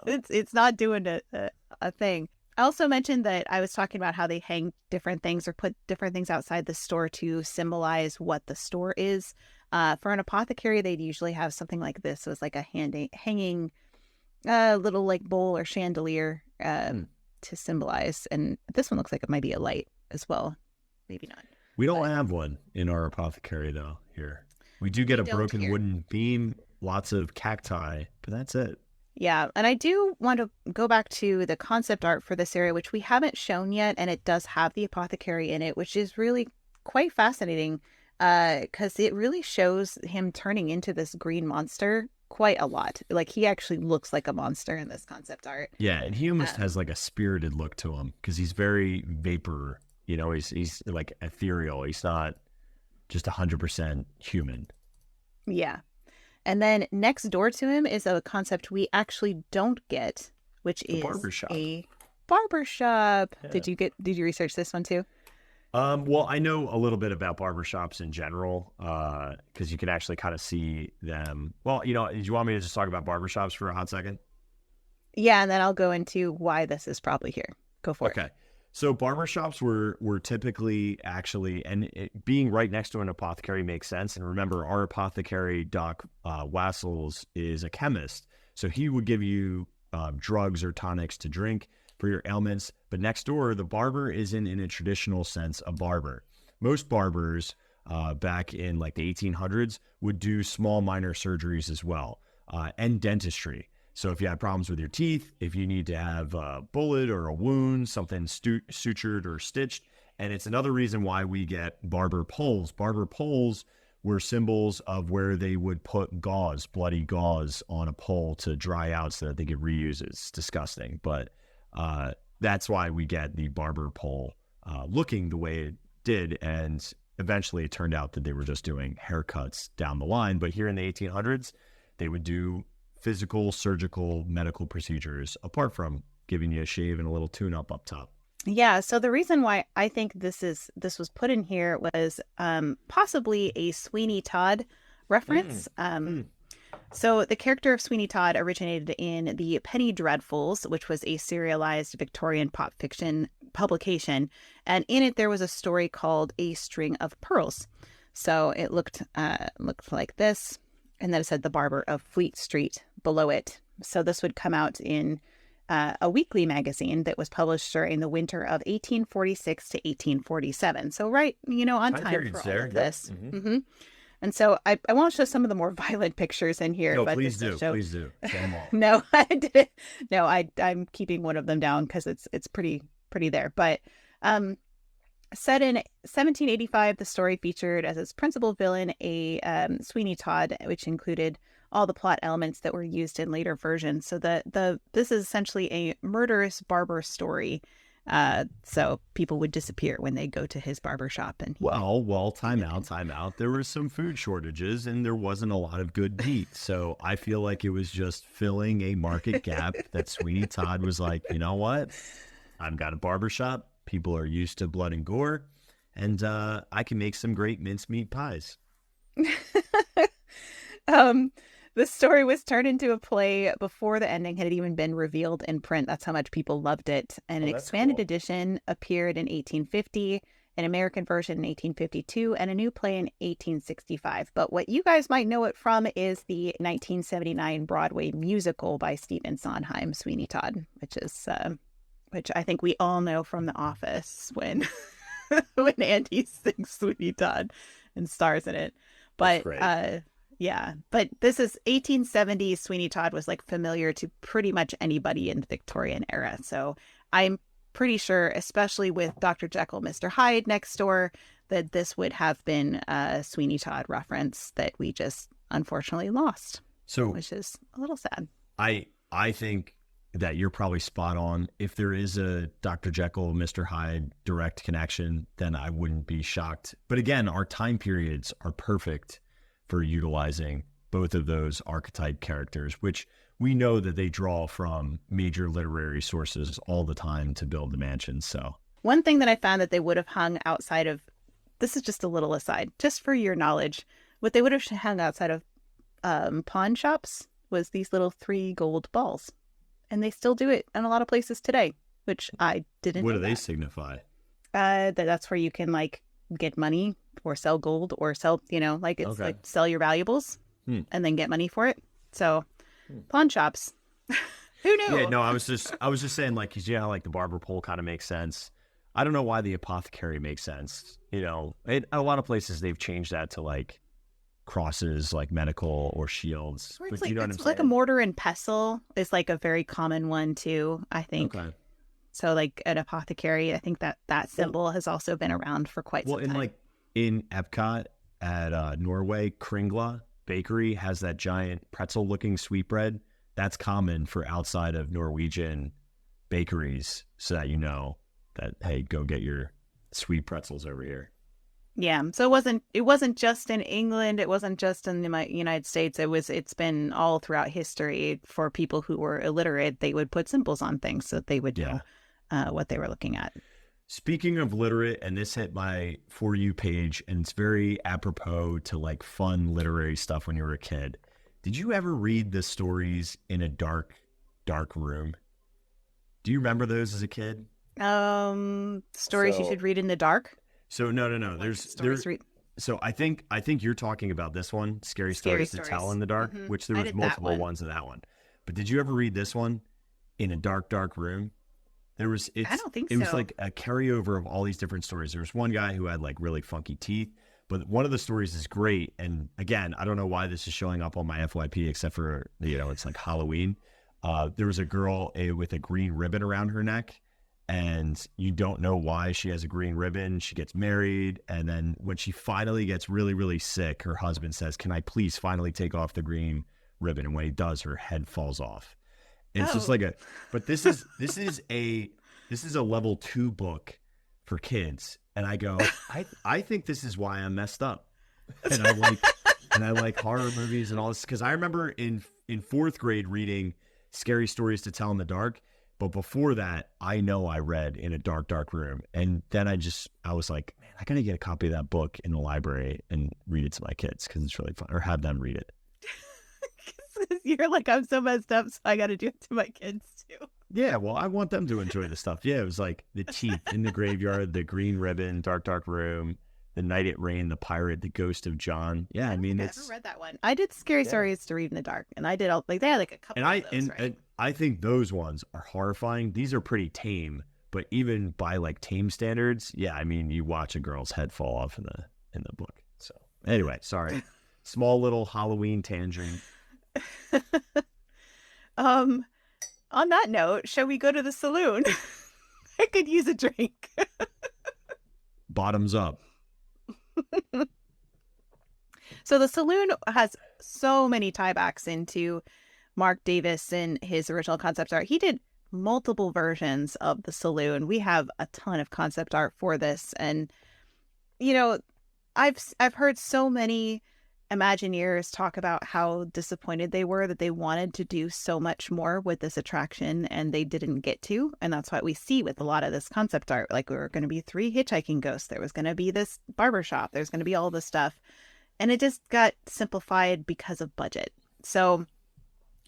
It's not doing a thing. I also mentioned that I was talking about how they hang different things or put different things outside the store to symbolize what the store is. For an apothecary, they'd usually have something like this. So it's like a hanging little like bowl or chandelier to symbolize. And this one looks like it might be a light as well. Maybe not. We don't have one in our apothecary though here. We do get a broken wooden beam, lots of cacti, but that's it. Yeah, and I do want to go back to the concept art for this area, which we haven't shown yet, and it does have the apothecary in it, which is really quite fascinating because it really shows him turning into this green monster quite a lot. Like, he actually looks like a monster in this concept art. Yeah, and he almost has like a spirited look to him because he's very vapor. You know, he's like ethereal. He's not just 100% human. Yeah. And then next door to him is a concept we actually don't get, which is a barber shop. Yeah. Did you research this one too? Well, I know a little bit about barber shops in general, because you can actually kind of see them. Well, you know, do you want me to just talk about barber shops for a hot second? Yeah, and then I'll go into why this is probably here. Go for it. Okay. So barber shops were typically actually, and being right next to an apothecary makes sense. And remember, our apothecary, Doc Wasel, is a chemist. So he would give you drugs or tonics to drink for your ailments. But next door, the barber isn't in a traditional sense a barber. Most barbers back in like the 1800s would do small minor surgeries as well, and dentistry. So if you have problems with your teeth, if you need to have a bullet or a wound, something sutured or stitched, and it's another reason why we get barber poles. Barber poles were symbols of where they would put gauze, bloody gauze, on a pole to dry out so that they could reuse it. It's disgusting, but that's why we get the barber pole looking the way it did, and eventually it turned out that they were just doing haircuts down the line. But here in the 1800s, they would do physical, surgical, medical procedures, apart from giving you a shave and a little tune-up up top. Yeah, so the reason why I think this was put in here was possibly a Sweeney Todd reference. So the character of Sweeney Todd originated in the Penny Dreadfuls, which was a serialized Victorian pop fiction publication, and in it there was a story called A String of Pearls. So it looked like this. And then it said The Barber of Fleet Street below it. So this would come out in a weekly magazine that was published during the winter of 1846 to 1847. So right, on time for all of this. Yep. Mm-hmm. And so I want to show some of the more violent pictures in here. No, please do. Please do. Show them all. No, I didn't. No, I'm keeping one of them down because it's pretty there. But set in 1785, the story featured as its principal villain a Sweeney Todd, which included all the plot elements that were used in later versions. So this is essentially a murderous barber story So people would disappear when they go to his barber shop. And time out. There were some food shortages and there wasn't a lot of good meat. So I feel like it was just filling a market gap that Sweeney Todd was like, you know what? I've got a barber shop. People are used to blood and gore. And I can make some great mincemeat pies. The story was turned into a play before the ending had even been revealed in print. That's how much people loved it. And an expanded edition appeared in 1850, an American version in 1852, and a new play in 1865. But what you guys might know it from is the 1979 Broadway musical by Stephen Sondheim, Sweeney Todd, which I think we all know from The Office when when Andy sings Sweeney Todd and stars in it. But yeah, but this is 1870s. Sweeney Todd was like familiar to pretty much anybody in the Victorian era. So I'm pretty sure, especially with Dr. Jekyll, Mr. Hyde next door, that this would have been a Sweeney Todd reference that we just unfortunately lost. So, which is a little sad. I think that you're probably spot on. If there is a Dr. Jekyll, Mr. Hyde direct connection, then I wouldn't be shocked. But again, our time periods are perfect for utilizing both of those archetype characters, which we know that they draw from major literary sources all the time to build the mansion. So one thing that I found that they would have hung outside of, this is just a little aside, just for your knowledge, what they would have hung outside of pawn shops was these little 3 gold balls. And they still do it in a lot of places today, which I didn't know. What do they signify? That's where you can like get money or sell gold or sell, like it's like sell your valuables and then get money for it. So pawn shops, who knew? Yeah, no, I was just saying, like, like the barber pole kind of makes sense. I don't know why the apothecary makes sense. A lot of places they've changed that to like crosses, like medical or shields. It's like a mortar and pestle is like a very common one too, I think. Okay. So like an apothecary, I think that symbol has also been around for quite some time. In Epcot at Norway, Kringla Bakery has that giant pretzel-looking sweetbread. That's common for outside of Norwegian bakeries, so that you know that, hey, go get your sweet pretzels over here. Yeah, so it wasn't just in England, it wasn't just in the United States. It's been all throughout history. For people who were illiterate, they would put symbols on things so that they would know what they were looking at. Speaking of literate, and this hit my For You page, and it's very apropos to like fun literary stuff when you were a kid. Did you ever read the stories in a dark room? Do you remember those as a kid? Stories you should read in the dark? So no. So I think you're talking about this one, Scary Stories to Tell in the Dark, which there was multiple ones in that one. But did you ever read this one in a dark room? I don't think so. It was like a carryover of all these different stories. There was one guy who had like really funky teeth, but one of the stories is great. And again, I don't know why this is showing up on my FYP except for, it's like Halloween. There was a girl with a green ribbon around her neck, and you don't know why she has a green ribbon. She gets married, and then when she finally gets really, really sick, her husband says, "Can I please finally take off the green ribbon?" And when he does, her head falls off. It's just like but this is a level 2 book for kids. And I go, I think this is why I'm messed up. And I like horror movies and all this. Because I remember in 4th grade reading Scary Stories to Tell in the Dark. But before that, I know I read in a dark room. And then I was like, man, I got to get a copy of that book in the library and read it to my kids because it's really fun. Or have them read it. You're like, I'm so messed up, so I got to do it to my kids too. Yeah, well, I want them to enjoy the stuff. Yeah, it was like the teeth in the graveyard, the green ribbon, dark room, the night it rained, the pirate, the ghost of John. Yeah, I mean, it's. I never read that one. I did Scary Stories to Read in the Dark, and I did all they had like a couple. Of those, right? And I think those ones are horrifying. These are pretty tame, but even by like tame standards, yeah, I mean, you watch a girl's head fall off in the book. So anyway, sorry, small little Halloween tangent. On that note, shall we go to the saloon? I could use a drink. Bottoms up. So the saloon has so many tiebacks into Marc Davis and his original concept art. He did multiple versions of the Saloon. We have a ton of concept art for this, and I've heard so many Imagineers talk about how disappointed they were that they wanted to do so much more with this attraction and they didn't get to. And that's what we see with a lot of this concept art. Like, we were going to be 3 hitchhiking ghosts. There was going to be this barber shop. There's going to be all this stuff. And it just got simplified because of budget. So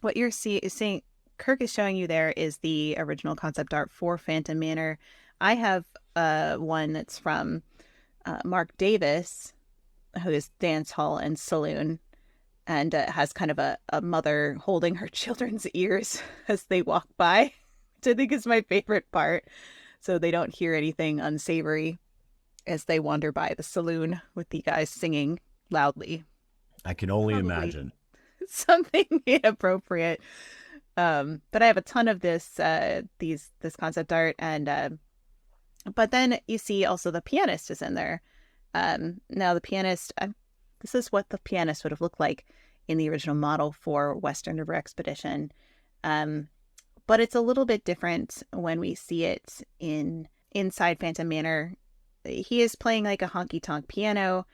what you're seeing, Kirk is showing you there is the original concept art for Phantom Manor. I have one that's from Marc Davis, who is Dance Hall and Saloon, and has kind of a mother holding her children's ears as they walk by, which I think is my favorite part, so they don't hear anything unsavory as they wander by the saloon with the guys singing loudly. I can only Probably imagine. Something inappropriate. But I have a ton of this concept art, and but then you see also the pianist is in there. Now the pianist, this is what the pianist would have looked like in the original model for Western River Expedition. But it's a little bit different when we see it inside Phantom Manor. He is playing like a honky-tonk piano,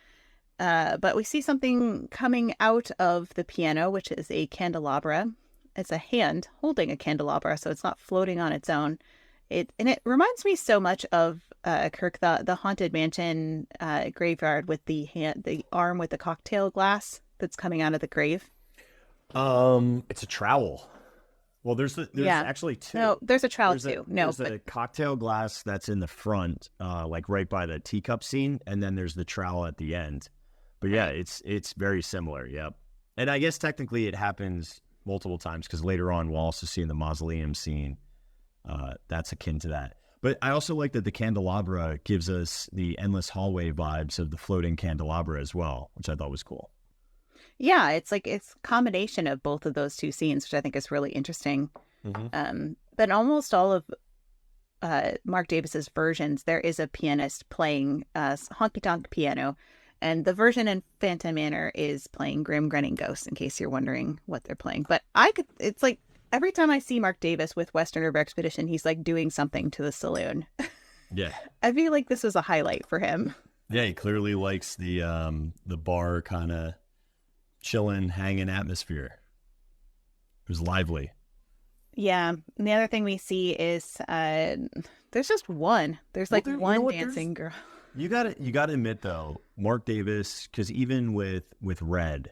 but we see something coming out of the piano, which is a candelabra. It's a hand holding a candelabra, so it's not floating on its own. It reminds me so much of Kirk, the Haunted Mansion graveyard with the arm with the cocktail glass that's coming out of the grave. It's a trowel. Well, there's actually 2. No, there's a trowel too. There's a cocktail glass that's in the front, like right by the teacup scene, and then there's the trowel at the end. But yeah, it's very similar. Yep. And I guess technically it happens multiple times because later on we'll also see in the mausoleum scene. That's akin to that. But I also like that the candelabra gives us the endless hallway vibes of the floating candelabra as well, which I thought was cool. Yeah, it's a combination of both of those 2 scenes, which I think is really interesting. Mm-hmm. But almost all of Marc Davis's versions, there is a pianist playing honky-tonk piano, and the version in Phantom Manor is playing Grim Grinning Ghost, in case you're wondering what they're playing. But it's like, every time I see Marc Davis with Western River Expedition, he's like doing something to the saloon. Yeah. I feel like this was a highlight for him. Yeah, he clearly likes the bar kind of chilling, hanging atmosphere. It was lively. Yeah. And the other thing we see is there's just one. There's like one dancing girl. You gotta admit though, Marc Davis, because even with Red,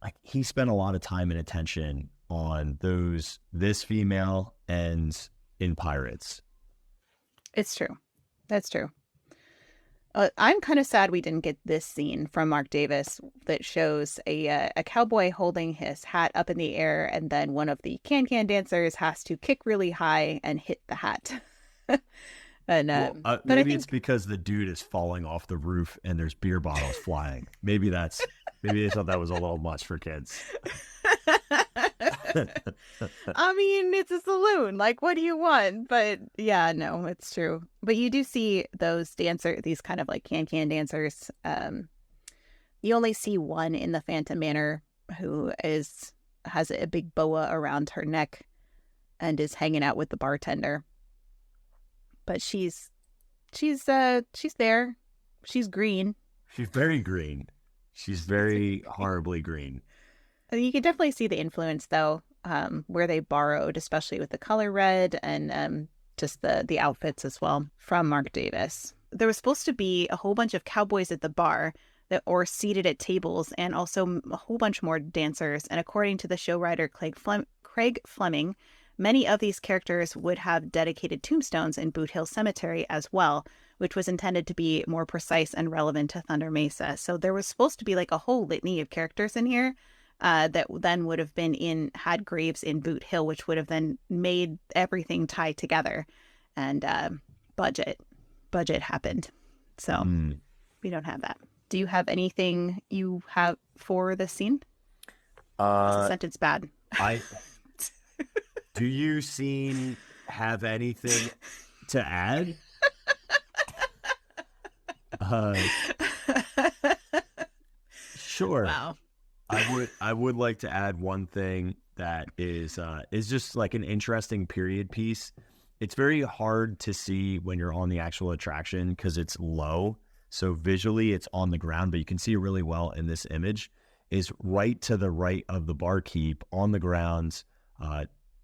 like, he spent a lot of time and attention on this female and in Pirates. It's true. That's true. I'm kind of sad we didn't get this scene from Marc Davis that shows a cowboy holding his hat up in the air, and then one of the can-can dancers has to kick really high and hit the hat. And but maybe it's because the dude is falling off the roof and there's beer bottles flying. Maybe they thought that was a little much for kids. I mean, it's a saloon. Like, what do you want? But yeah, no, it's true. But you do see these kind of like can-can dancers. You only see one in the Phantom Manor who has a big boa around her neck and is hanging out with the bartender. But she's there. She's green. She's very green. She's very horribly green. You can definitely see the influence, though, where they borrowed, especially with the color red and just the outfits as well, from Marc Davis. There was supposed to be a whole bunch of cowboys at the bar or seated at tables, and also a whole bunch more dancers. And according to the show writer Craig Fleming, many of these characters would have dedicated tombstones in Boot Hill Cemetery as well, which was intended to be more precise and relevant to Thunder Mesa. So there was supposed to be like a whole litany of characters in here that then would have had graves in Boot Hill, which would have then made everything tie together. And budget happened. So we don't have that. Do you have anything you have for this scene? Is the sentence bad? Do you have anything to add? Sure. Wow. I would like to add one thing that is just like an interesting period piece. It's very hard to see when you're on the actual attraction because it's low. So visually it's on the ground, but you can see really well in this image is right to the right of the barkeep on the ground,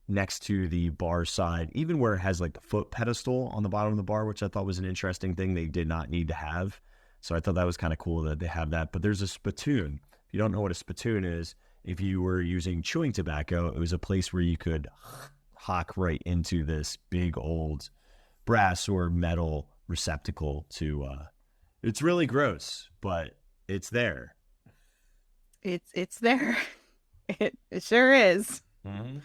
next to the bar side, even where it has like the foot pedestal on the bottom of the bar, which I thought was an interesting thing they did not need to have. So I thought that was kind of cool that they have that. But there's a spittoon. If you don't know what a spittoon is, if you were using chewing tobacco, it was a place where you could hock right into this big old brass or metal receptacle to, it's really gross, but it's there. It's there. It sure is. Mm-hmm.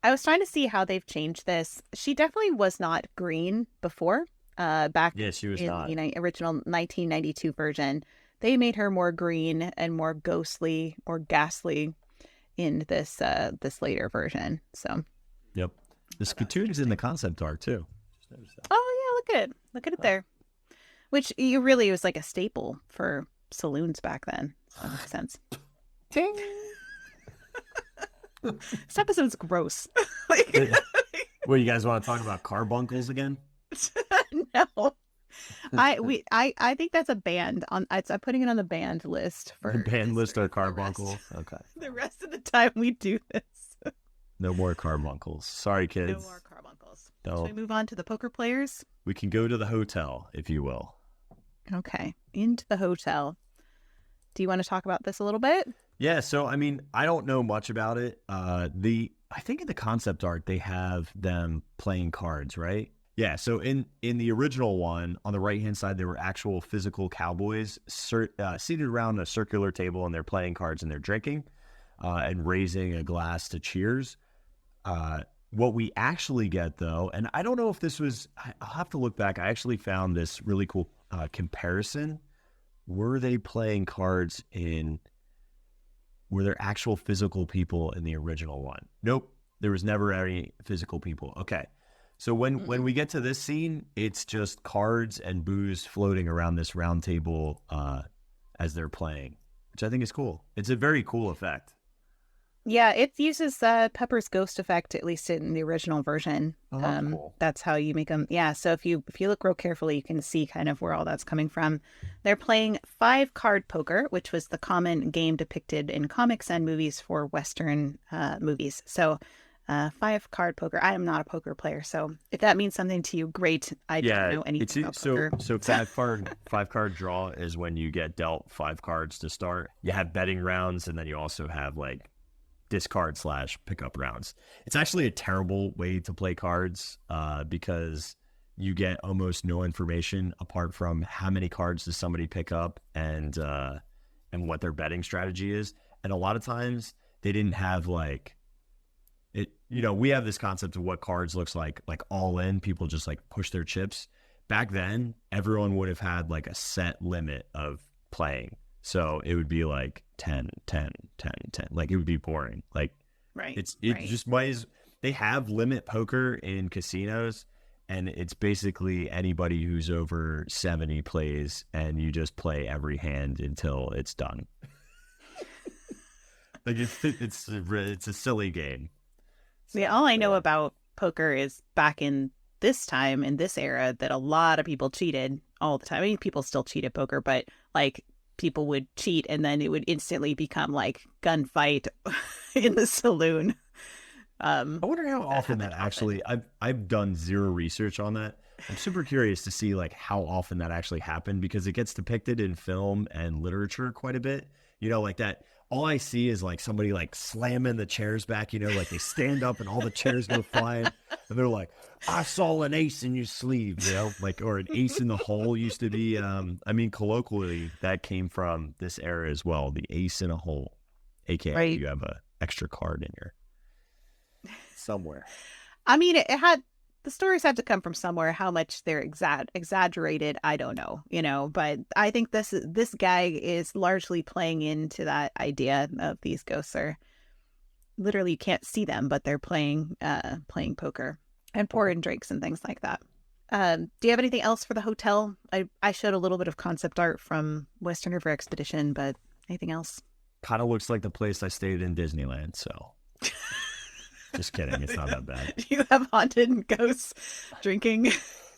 I was trying to see how they've changed this. She definitely was not green before. Back she was in not. the original 1992 version, they made her more green and more ghostly or ghastly in this later version. So, yep, the spittoon is in the concept art too. Just noticed that. Oh yeah, look at it there. Which really was like a staple for saloons back then. So that makes sense. Ding. This episode's gross. Well, you guys want to talk about carbuncles again? No. I think that's a band on. I'm putting it on the band list for the band list are carbuncles. Okay. The rest of the time we do this. No more carbuncles. Sorry, kids. No more carbuncles. No. Should we move on to the poker players? We can go to the hotel, if you will. Okay, into the hotel. Do you want to talk about this a little bit? Yeah, so I mean, I don't know much about it. I think in the concept art they have them playing cards, right? Yeah, so in the original one, on the right-hand side, there were actual physical cowboys seated around a circular table, and they're playing cards and they're drinking and raising a glass to cheers. What we actually get, though, and I don't know if this was, I'll have to look back. I actually found this really cool comparison. Were they playing cards were there actual physical people in the original one? Nope, there was never any physical people. Okay. So when we get to this scene, it's just cards and booze floating around this round table as they're playing, which I think is cool. It's a very cool effect. Yeah, it uses Pepper's ghost effect, at least in the original version. Cool. That's how you make them. Yeah, so if you look real carefully, you can see kind of where all that's coming from. They're playing 5-card poker, which was the common game depicted in comics and movies for Western movies. So 5-card poker. I am not a poker player, so if that means something to you, great. I don't know anything about poker. So 5-card draw is when you get dealt 5 cards to start. You have betting rounds, and then you also have like discard / pickup rounds. It's actually a terrible way to play cards because you get almost no information apart from how many cards does somebody pick up and what their betting strategy is. And a lot of times they didn't have like it. You know, we have this concept of what cards looks like all in. People just like push their chips. Back then, everyone would have had like a set limit of playing. So it would be like 10, 10, 10, 10. Like it would be boring. Like just they have limit poker in casinos, and it's basically anybody who's over 70 plays, and you just play every hand until it's done. Like it's a silly game. So, yeah, all I know about poker is back in this time, in this era, that a lot of people cheated all the time. I mean, people still cheat at poker, but like people would cheat and then it would instantly become like gunfight in the saloon. I wonder how often that actually, I've done zero research on that. I'm super curious to see like how often that actually happened, because it gets depicted in film and literature quite a bit. You know, like that. All I see is like somebody like slamming the chairs back, you know, like they stand up and all the chairs go flying. And they're like, I saw an ace in your sleeve, you know, like, or an ace in the hole used to be. I mean, colloquially, that came from this era as well. The ace in a hole, AKA you have a extra card in your somewhere. I mean, the stories had to come from somewhere. How much they're exaggerated, I don't know, you know, but I think this guy is largely playing into that idea of these ghosts are literally, you can't see them, but they're playing poker and pouring drinks and things like that. Do you have anything else for the hotel? I showed a little bit of concept art from Western River Expedition, but anything else? Kind of looks like the place I stayed in Disneyland, so. Just kidding. It's not that bad. Do you have haunted ghosts drinking?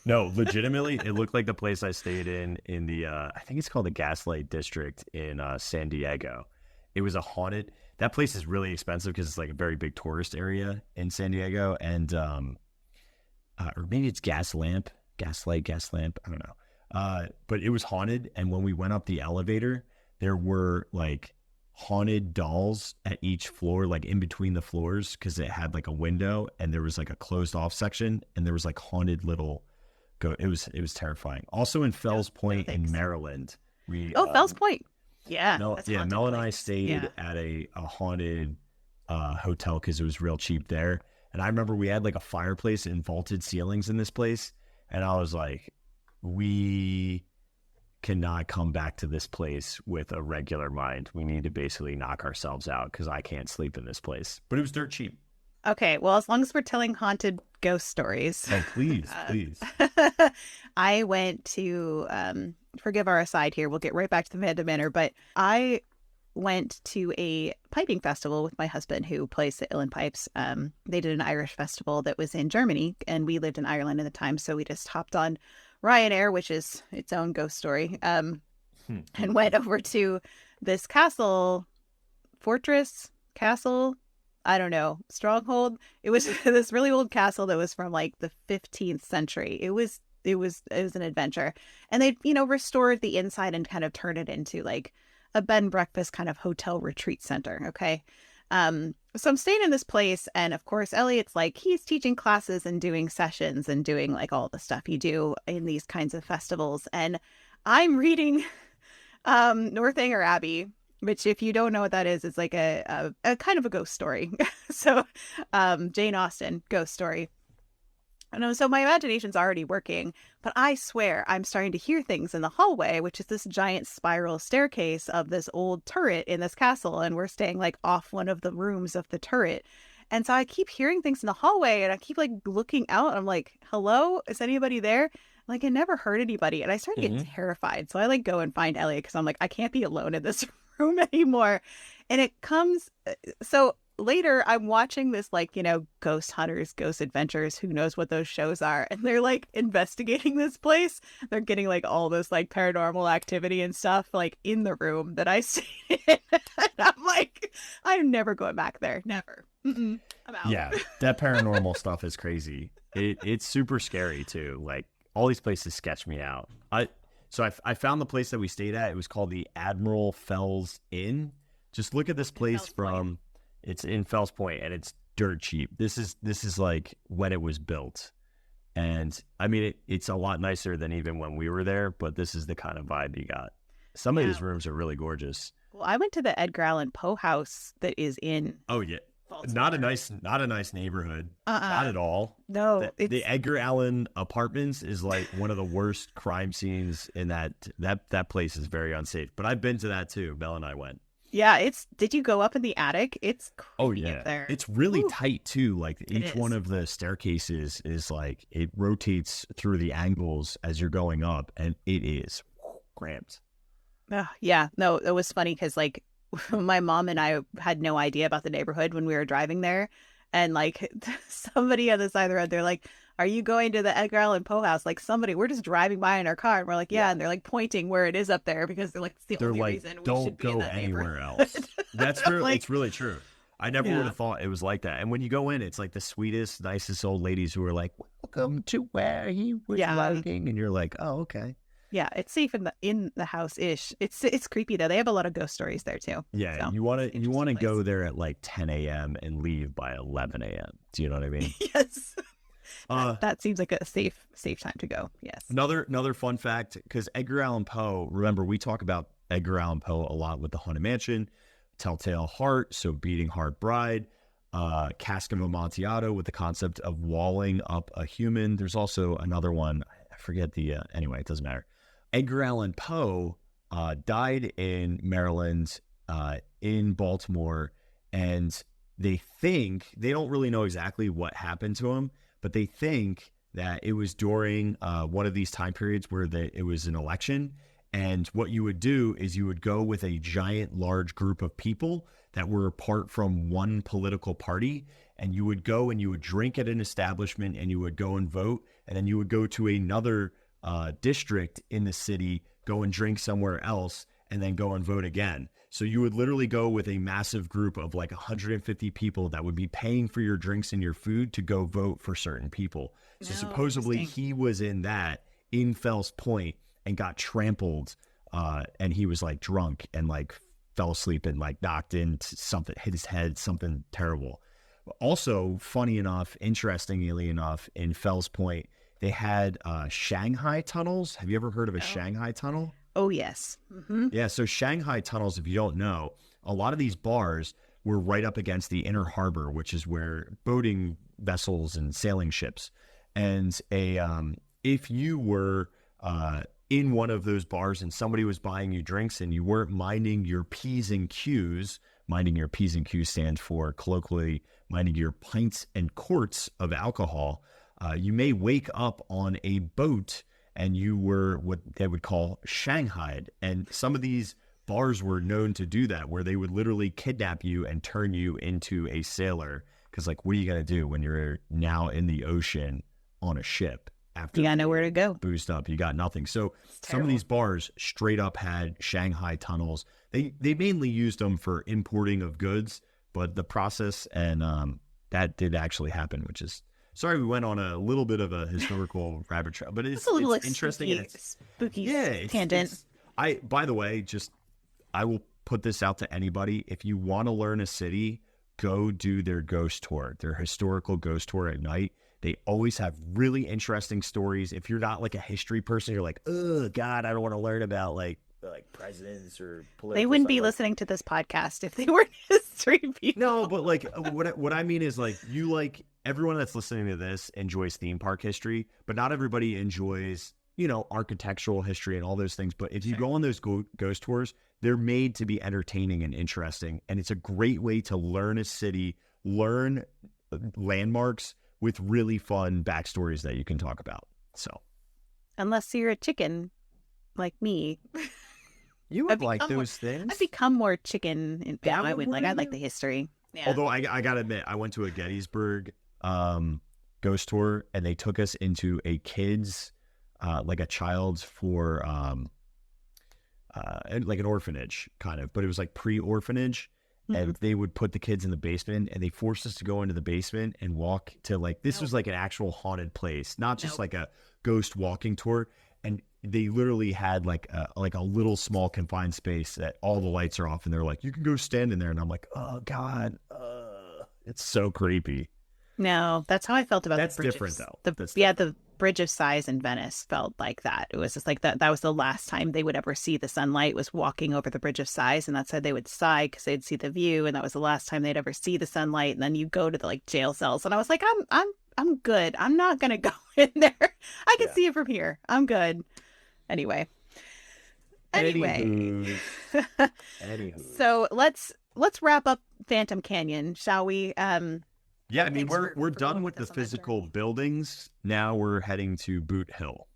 No, legitimately, it looked like the place I stayed in the, I think it's called the Gaslight District in San Diego. It was a haunted, that place is really expensive because it's like a very big tourist area in San Diego. And, or maybe it's Gaslamp, I don't know. But it was haunted. And when we went up the elevator, there were like haunted dolls at each floor, like in between the floors, because it had like a window and there was like a closed off section and there was like haunted little it was terrifying. Also in Fells Point in Maryland, Fells Point, yeah, Mel and I stayed at a haunted hotel because it was real cheap there. And I remember we had like a fireplace and vaulted ceilings in this place, and I was like, we cannot come back to this place with a regular mind. We need to basically knock ourselves out because I can't sleep in this place. But it was dirt cheap. Okay, well, as long as we're telling haunted ghost stories. Oh, please, please. I went to, forgive our aside here, we'll get right back to the Phantom Manor, but I went to a piping festival with my husband who plays the uilleann pipes. They did an Irish festival that was in Germany, and we lived in Ireland at the time, so we just hopped on Ryanair, which is its own ghost story, and went over to this castle, I don't know, stronghold. It was this really old castle that was from like the 15th century. It was an adventure, and they restored the inside and kind of turned it into like a bed and breakfast kind of hotel retreat center. Okay. So I'm staying in this place, and of course Elliot's like, he's teaching classes and doing sessions and doing like all the stuff you do in these kinds of festivals, and I'm reading Northanger Abbey, which, if you don't know what that is, it's like a kind of a ghost story. So Jane Austen ghost story. So my imagination's already working, but I swear I'm starting to hear things in the hallway, which is this giant spiral staircase of this old turret in this castle. And we're staying like off one of the rooms of the turret. And so I keep hearing things in the hallway, and I keep like looking out, and I'm like, hello, is anybody there? Like, I never heard anybody. And I started to get terrified. So I like go and find Elliot because I'm like, I can't be alone in this room anymore. And it comes, so later I'm watching this like, Ghost Hunters, Ghost Adventures, who knows what those shows are, and they're like investigating this place. They're getting like all this like paranormal activity and stuff like in the room that I stayed in. And I'm like, I'm never going back there, never. I'm out. Yeah, that paranormal stuff is crazy. It's super scary too. Like, all these places sketch me out. So I found the place that we stayed at. It was called the Admiral Fells Inn. Just look at this place it's in Fells Point, and it's dirt cheap. This is like when it was built. And I mean, it's a lot nicer than even when we were there, but this is the kind of vibe you got. Some of these rooms are really gorgeous. Well, I went to the Edgar Allan Poe house that is in. Oh yeah. Not a nice neighborhood. Not at all. No, the Edgar Allan Apartments is like one of the worst crime scenes in that place is very unsafe. But I've been to that too. Belle and I went. Yeah, did you go up in the attic? It's creepy up there. It's really tight too. Like each one of the staircases is like, it rotates through the angles as you're going up, and it is cramped. Yeah, no, it was funny because like my mom and I had no idea about the neighborhood when we were driving there, and like somebody on the side of the road, they're like, are you going to the Edgar Allan Poe house? Like, we're just driving by in our car, and we're like, yeah. And they're like pointing where it is up there because they're like, it's the only reason we should be in that anywhere neighborhood. else. That's true. Like, it's really true. I never would have thought it was like that. And when you go in, it's like the sweetest, nicest old ladies who are like, welcome to where he was writing. And you're like, oh, okay. Yeah, it's safe in the house-ish. It's creepy though. They have a lot of ghost stories there too. Yeah, so, you want to go there at like 10 a.m. and leave by 11 a.m. Do you know what I mean? Yes. That seems like a safe time to go. Yes. Another fun fact, because Edgar Allan Poe, remember we talk about Edgar Allan Poe a lot with The Haunted Mansion, Telltale Heart, so Beating Heart Bride, Cask of Amontillado with the concept of walling up a human. There's also another one, I forget anyway, it doesn't matter. Edgar Allan Poe died in Maryland, in Baltimore, and they don't really know exactly what happened to him, but they think that it was during one of these time periods where it was an election. And what you would do is you would go with a giant, large group of people that were apart from one political party, and you would go and you would drink at an establishment, and you would go and vote, and then you would go to another district in the city, go and drink somewhere else, and then go and vote again. So you would literally go with a massive group of like 150 people that would be paying for your drinks and your food to go vote for certain people. So supposedly he was in Fells Point and got trampled, and he was like drunk and like fell asleep and like knocked into something, hit his head, something terrible. Also, funny enough, interestingly enough, in Fells Point, they had Shanghai tunnels. Have you ever heard of a Shanghai tunnel? Oh, yes. Mm-hmm. Yeah, so Shanghai tunnels, if you don't know, a lot of these bars were right up against the inner harbor, which is where boating vessels and sailing ships. And if you were in one of those bars and somebody was buying you drinks and you weren't minding your P's and Q's, minding your P's and Q's stands for colloquially minding your pints and quarts of alcohol, you may wake up on a boat and you were what they would call shanghaied. And some of these bars were known to do that, where they would literally kidnap you and turn you into a sailor. Because, like, what are you going to do when you're now in the ocean on a ship? After you got nowhere to go. Boozed up, you got nothing. So some of these bars straight up had Shanghai tunnels. They mainly used them for importing of goods, but the process and that did actually happen, which is... Sorry, we went on a little bit of a historical rabbit trail, but it's interesting. Spooky, and it's spooky tangent. By the way, I will put this out to anybody. If you want to learn a city, go do their ghost tour, their historical ghost tour at night. They always have really interesting stories. If you're not like a history person, you're like, oh God, I don't want to learn about like presidents or political. They wouldn't be listening to this podcast if they weren't history people. No, but like what I mean is like everyone that's listening to this enjoys theme park history, but not everybody enjoys, architectural history and all those things. But if you go on those ghost tours, they're made to be entertaining and interesting. And it's a great way to learn a city, learn landmarks with really fun backstories that you can talk about. So, unless you're a chicken like me. You would like those things. I've become more chicken. I would like. I like the history. Yeah. Although I gotta admit, I went to a Gettysburg ghost tour, and they took us into a kid's, like a child's for like an orphanage kind of, but it was like pre-orphanage, and they would put the kids in the basement, and they forced us to go into the basement and walk to like this was like an actual haunted place, not just like a ghost walking tour. And they literally had like a little small confined space that all the lights are off, and they're like, you can go stand in there. And I'm like, oh God, it's so creepy. No, that's how I felt about that's the bridge. Different though. The Bridge of Sighs in Venice felt like that. It was just like that was the last time they would ever see the sunlight, was walking over the Bridge of Sighs, and that's how they would sigh because they'd see the view, and that was the last time they'd ever see the sunlight. And then you go to the like jail cells, and I was like, I'm good. I'm not gonna go in there. I can see it from here. I'm good. Anyway. Anywho. So let's wrap up Phantom Canyon, shall we? Yeah, I mean, we're done with the physical buildings. Now we're heading to Boot Hill.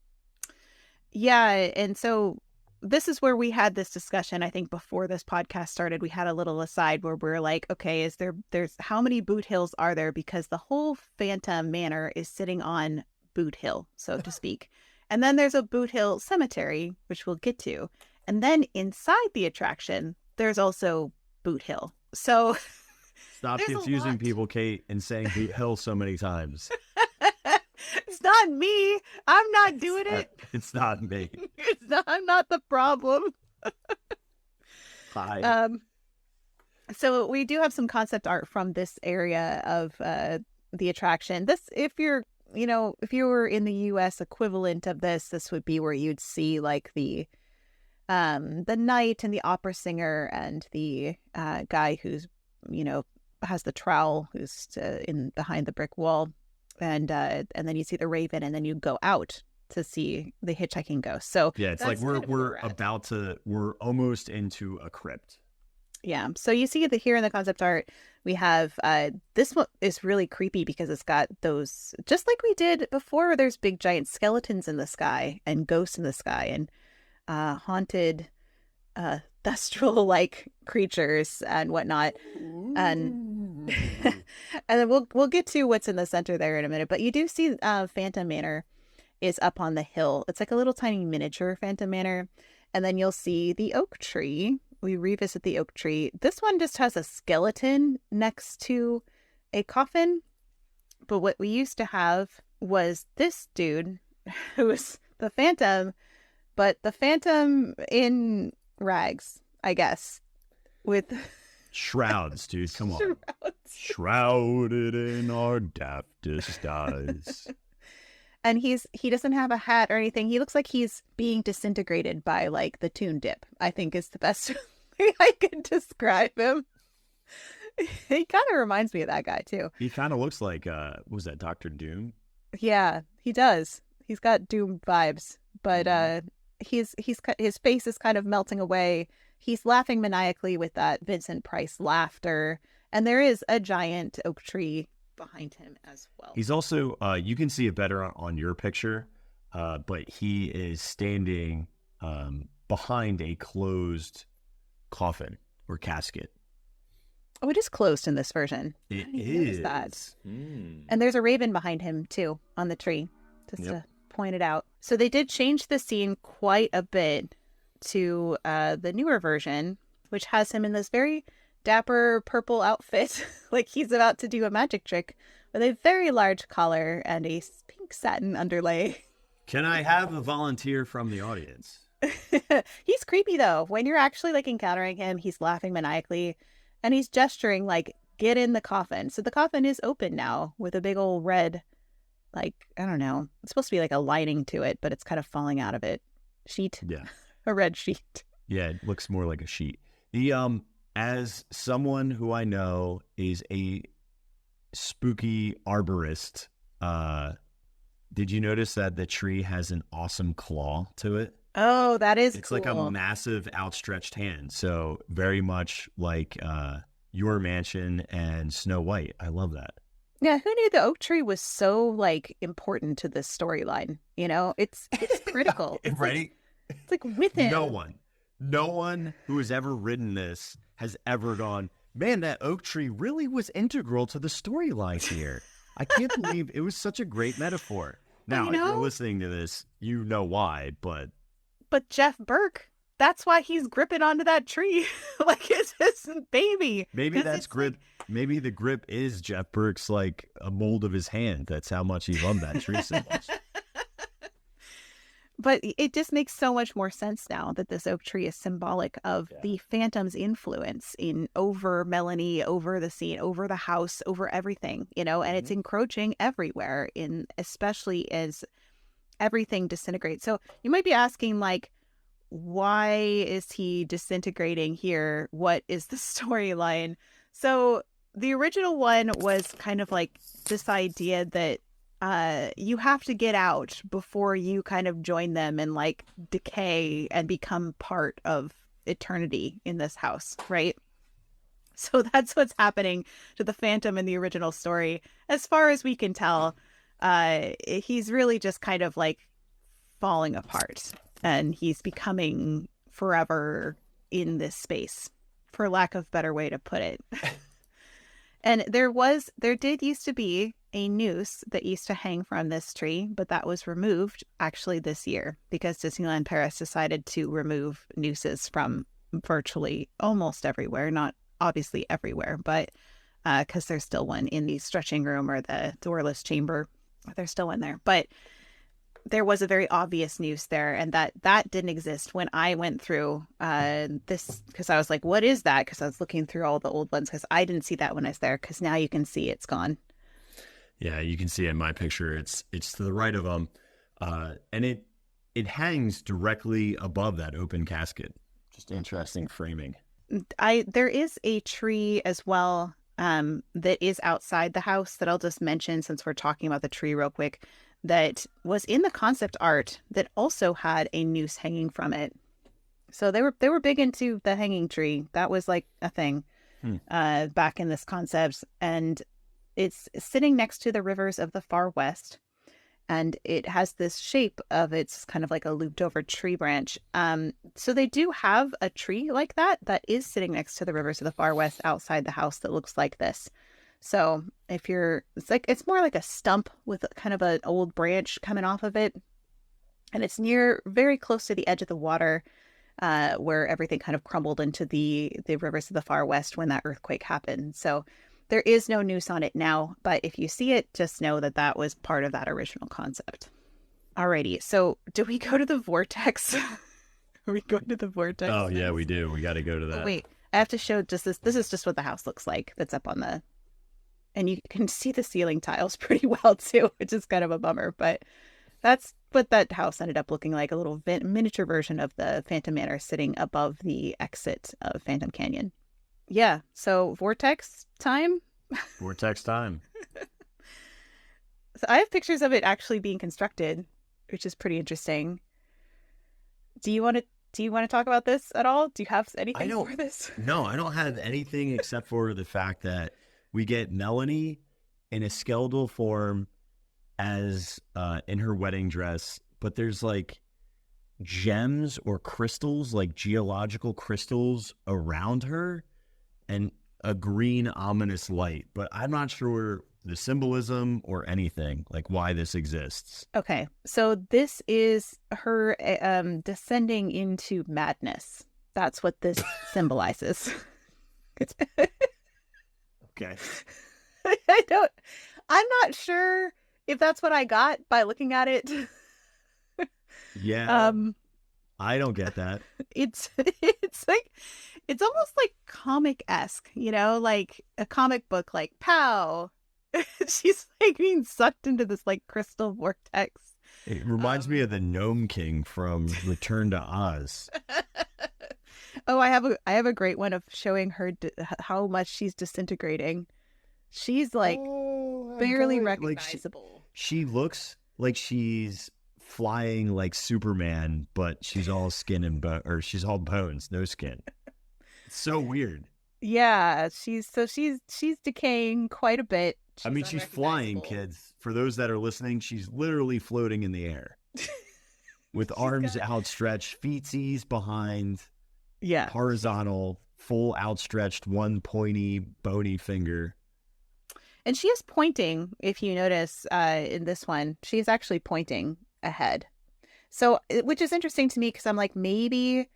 Yeah, and so this is where we had this discussion. I think before this podcast started, we had a little aside where we're like, okay, there's how many Boot Hills are there? Because the whole Phantom Manor is sitting on Boot Hill, so to speak. And then there's a Boot Hill cemetery, which we'll get to. And then inside the attraction, there's also Boot Hill. So stop confusing people, Kate, and saying Boot Hill so many times. It's not me. I'm not doing it. It's not me. I'm not the problem. Hi. So we do have some concept art from this area of the attraction. This, if you were in the U.S. equivalent of this would be where you'd see like the knight and the opera singer and the guy who's has the trowel, who's in behind the brick wall, and then you see the raven, and then you go out to see the hitchhiking ghost. So yeah, it's like we're almost into a crypt. Yeah. So you see here in the concept art, we have this one is really creepy because it's got those, just like we did before, there's big giant skeletons in the sky and ghosts in the sky and haunted thestral like creatures and whatnot. And And then we'll get to what's in the center there in a minute. But you do see Phantom Manor is up on the hill. It's like a little tiny miniature Phantom Manor. And then you'll see the oak tree. We revisit the oak tree. This one just has a skeleton next to a coffin. But what we used to have was this dude who was the Phantom, but the Phantom in rags, I guess, with shrouds, dude. Come on. shrouds. Shrouded in our daftest eyes. And he doesn't have a hat or anything. He looks like he's being disintegrated by like the Toon Dip, I think is the best way I could describe him. He kind of reminds me of that guy too. He kind of looks like was that Dr. Doom? Yeah, he does. He's got Doom vibes, but his face is kind of melting away. He's laughing maniacally with that Vincent Price laughter, and there is a giant oak tree behind him as well. He's also you can see it better on your picture, but he is standing behind a closed coffin or casket. Oh, it is closed in this version. It is that. And there's a raven behind him too on the tree, just to point it out. So they did change the scene quite a bit to the newer version, which has him in this very dapper purple outfit, like he's about to do a magic trick, with a very large collar and a pink satin underlay. Can I have a volunteer from the audience? He's creepy though. When you're actually like encountering him, he's laughing maniacally. And he's gesturing like, get in the coffin. So the coffin is open now with a big old red, like, I don't know. It's supposed to be like a lining to it, but it's kind of falling out of it. Sheet. Yeah. A red sheet. Yeah, it looks more like a sheet. The as someone who I know is a spooky arborist, did you notice that the tree has an awesome claw to it? Oh, that is It's cool. like a massive outstretched hand. So very much like Your Mansion and Snow White. I love that. Yeah, who knew the oak tree was so like important to this storyline? You know, it's critical. It's right? It's like with him. No one who has ever written this has ever gone, man, that oak tree really was integral to the storyline here. I can't believe it was such a great metaphor. Now, if you're listening to this, you know why, but Jeff Burke, that's why he's gripping onto that tree like it's his baby. Maybe that's grip. Like... Maybe the grip is Jeff Burke's like a mold of his hand. That's how much he loved that tree so much. But it just makes so much more sense now that this oak tree is symbolic of the Phantom's influence over Melanie, over the scene, over the house, over everything, you know, and it's encroaching everywhere, especially as everything disintegrates. So you might be asking, like, why is he disintegrating here? What is the storyline? So the original one was kind of like this idea that you have to get out before you kind of join them and like decay and become part of eternity in this house, right? So that's what's happening to the Phantom in the original story. As far as we can tell, he's really just kind of like falling apart and he's becoming forever in this space, for lack of a better way to put it. And there did used to be a noose that used to hang from this tree, but that was removed actually this year because Disneyland Paris decided to remove nooses from virtually almost everywhere, not obviously everywhere, but because there's still one in the stretching room or the doorless chamber. There's still one there, but there was a very obvious noose there, and that didn't exist when I went through this, because I was like, what is that? Because I was looking through all the old ones, because I didn't see that when I was there, because now you can see it's gone. Yeah, you can see in my picture, it's to the right of them, and it hangs directly above that open casket. Just interesting framing. There is a tree as well that is outside the house that I'll just mention since we're talking about the tree real quick, that was in the concept art that also had a noose hanging from it. So they were big into the hanging tree. That was like a thing back in this concept. And it's sitting next to the rivers of the far west. And it has this shape of it's kind of like a looped over tree branch. So they do have a tree like that is sitting next to the rivers of the far west outside the house that looks like this. So it's more like a stump with kind of an old branch coming off of it. And it's very close to the edge of the water, where everything kind of crumbled into the rivers of the far west when that earthquake happened. So there is no noose on it now, but if you see it, just know that that was part of that original concept. Alrighty, so do we go to the vortex? Are we going to the vortex? Oh, yeah, we do. We got to go to that. Oh, wait, I have to show just this. This is just what the house looks like that's up on the... And you can see the ceiling tiles pretty well, too, which is kind of a bummer. But that's what that house ended up looking like, a little miniature version of the Phantom Manor sitting above the exit of Phantom Canyon. Yeah, so vortex time? Vortex time. So I have pictures of it actually being constructed, which is pretty interesting. Do you want to talk about this at all? Do you have anything for this? No, I don't have anything except for the fact that we get Melanie in a skeletal form as in her wedding dress, but there's like gems or crystals, like geological crystals around her, and a green ominous light. But I'm not sure the symbolism or anything, like why this exists. Okay, so this is her descending into madness. That's what this symbolizes. Okay. I'm not sure if that's what I got by looking at it. Yeah. I don't get that. It's almost like comic-esque, like a comic book, like pow. She's like being sucked into this like crystal vortex. It reminds me of the Gnome King from Return to Oz. Oh, I have a great one of showing her how much she's disintegrating. She's like barely recognizable. Like she looks like she's flying like Superman, but she's all skin and or she's all bones, no skin. It's so weird. Yeah, she's decaying quite a bit. She's flying, kids. For those that are listening, she's literally floating in the air with arms outstretched, feetsies behind. Yeah. Horizontal, full outstretched, one pointy, bony finger. And she is pointing, if you notice in this one, she is actually pointing ahead. So, which is interesting to me because I'm like, maybe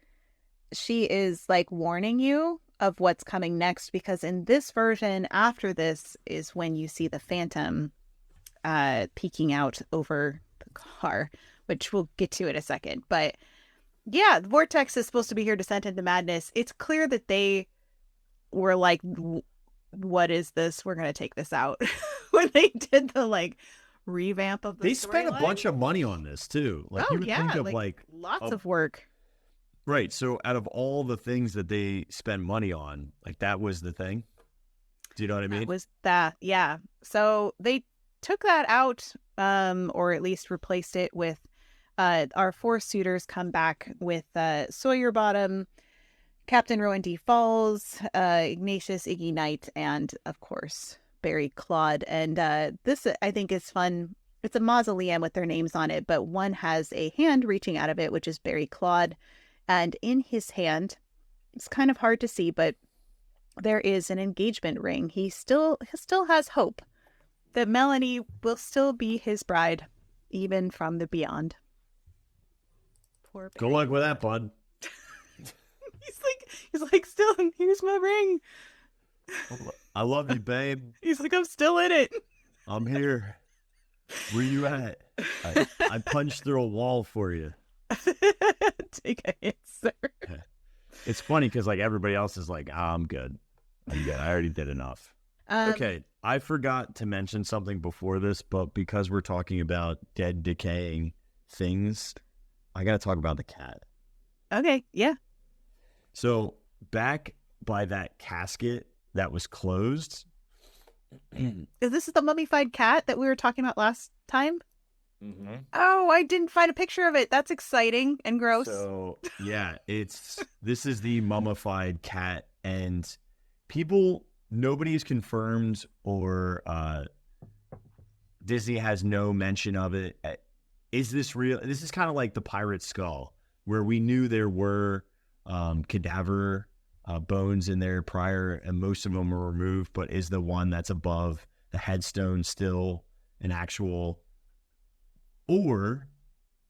she is like warning you of what's coming next, because in this version, after this is when you see the Phantom peeking out over the car, which we'll get to in a second. But yeah, the vortex is supposed to be here, descent into madness. It's clear that they were like, what is this? We're going to take this out. When they did the like revamp of the They spent a bunch of money on this too. Like you would think of like lots of work. Right. So out of all the things that they spend money on, like that was the thing. Do you know what I mean? That was that. Yeah. So they took that out, or at least replaced it with our four suitors come back with Sawyer Bottom, Captain Rowan D. Falls, Ignatius Iggy Knight, and of course Barry Claude. And this I think is fun. It's a mausoleum with their names on it, but one has a hand reaching out of it, which is Barry Claude. And in his hand, it's kind of hard to see, but there is an engagement ring. He still has hope that Melanie will still be his bride, even from the beyond. Poor Barry. Good luck with that, bud. he's like, still, here's my ring. I love you, babe. He's like, I'm still in it. I'm here. Where you at? I punched through a wall for you. Take a hit, sir. It's funny because like everybody else is like, I'm good. I already did enough. Okay, I forgot to mention something before this, but because we're talking about dead, decaying things, I got to talk about the cat. Okay, yeah. So back by that casket that was closed. Is this the mummified cat that we were talking about last time? Mm-hmm. Oh, I didn't find a picture of it. That's exciting and gross. So yeah, this is the mummified cat, and nobody's confirmed or Disney has no mention of it. Is this real? This is kind of like the pirate skull, where we knew there were cadaver bones in there prior, and most of them are removed, but is the one that's above the headstone still an actual, or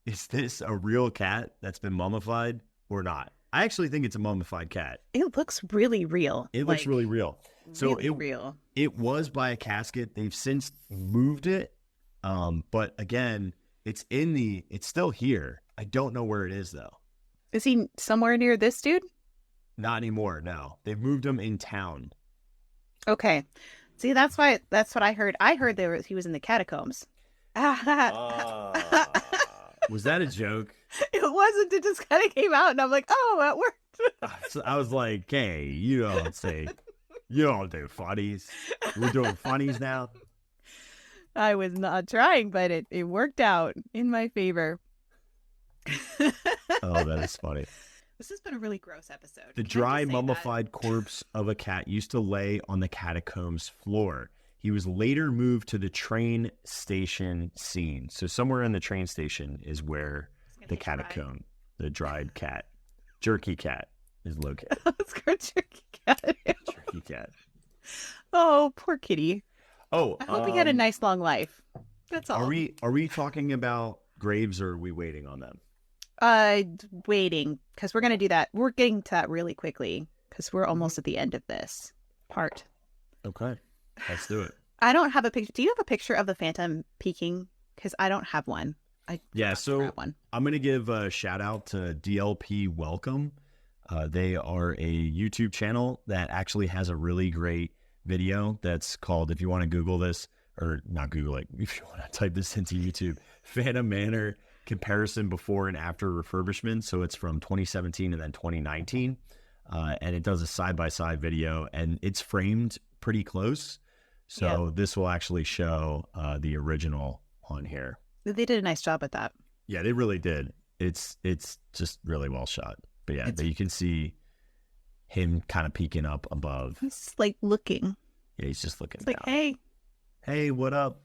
is this a real cat that's been mummified or not? I actually think it's a mummified cat. It looks really real. It looks really real. So really real. It was by a casket. They've since moved it. But again, it's still here. I don't know where it is though. Is he somewhere near this dude? Not anymore. No, they've moved him in town. Okay. See, that's what I heard. I heard he was in the catacombs. Was that a joke? It wasn't. It just kind of came out, and I'm like, oh, that worked. So I was like, hey, you don't do funnies. We're doing funnies now. I was not trying, but it worked out in my favor. Oh, that is funny. This has been a really gross episode. The dry, mummified corpse of a cat used to lay on the catacombs floor. He was later moved to the train station scene. So somewhere in the train station is where the catacomb, the dried cat, jerky cat, is located. Let's go jerky cat. Jerky cat. Oh, poor kitty. Oh, I hope he had a nice long life. That's all. Are we talking about graves, or are we waiting on them? Waiting, because we're gonna do that. We're getting to that really quickly because we're almost at the end of this part. Okay, let's do it. I don't have a picture. Do you have a picture of the Phantom peeking? Because I don't have one. So I'm gonna give a shout out to DLP Welcome. They are a YouTube channel that actually has a really great video that's called, if you want to Google this, or not Google it, if you want to type this into YouTube, Phantom Manor comparison before and after refurbishment. So it's from 2017 and then 2019. And it does a side-by-side video, and it's framed pretty close. So this will actually show the original on here. They did a nice job at that. Yeah, they really did. It's just really well shot. But yeah, but you can see him kind of peeking up above. He's like looking. Yeah, he's just looking down. Like, hey, what up?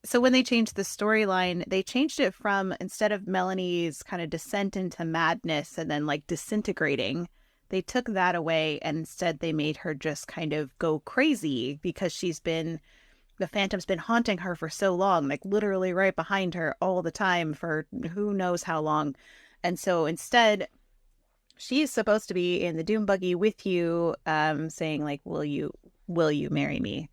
So when they changed the storyline, they changed it from, instead of Melanie's kind of descent into madness and then like disintegrating, they took that away, and instead they made her just kind of go crazy because the Phantom's been haunting her for so long, like literally right behind her all the time for who knows how long. And so instead, she's supposed to be in the doom buggy with you, saying like, will you marry me?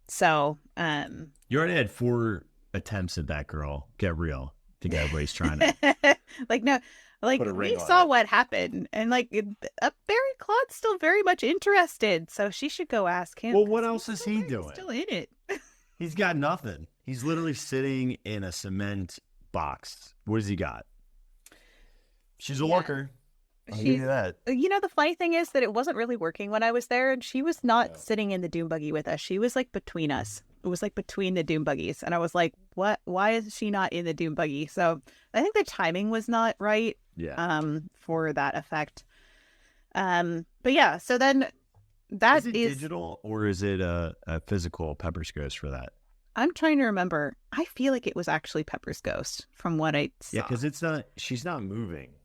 So, you already had 4 attempts at that, girl. Get real. I think everybody's trying to. Like, no, like we saw what happened, and like Barry Claude's still very much interested, so she should go ask him. Well, what else is he doing? Still in it. He's got nothing. He's literally sitting in a cement box. What does he got? She's a looker. I'll give you that. You know, the funny thing is that it wasn't really working when I was there, and she was not sitting in the doom buggy with us. She was like between us. It was like between the doom buggies, and I was like, "What? Why is she not in the doom buggy?" So I think the timing was not right. Yeah. For that effect. But yeah. So then that is digital, or is it a physical Pepper's Ghost for that? I'm trying to remember. I feel like it was actually Pepper's Ghost from what I saw. Yeah, because she's not moving.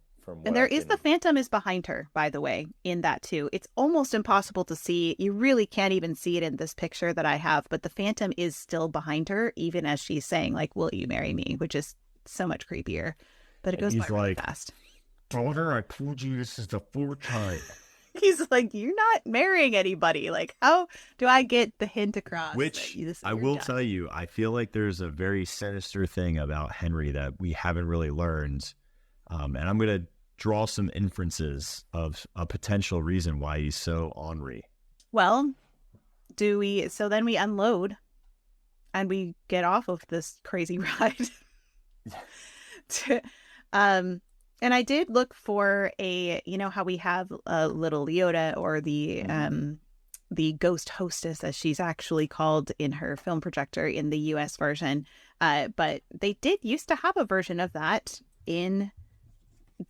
And the Phantom is behind her, by the way, in that too. It's almost impossible to see. You really can't even see it in this picture that I have, but the Phantom is still behind her, even as she's saying, like, will you marry me? Which is so much creepier. But it goes by really fast. Daughter, I told you this is the 4th time. He's like, you're not marrying anybody. Like, how do I get the hint across? Which I will tell you, I feel like there's a very sinister thing about Henry that we haven't really learned. And I'm going to draw some inferences of a potential reason why he's so ornery. Well, so then we unload and we get off of this crazy ride. And I did look for how we have a little Leota, or the ghost hostess, as she's actually called in her film projector in the US version. But they did used to have a version of that in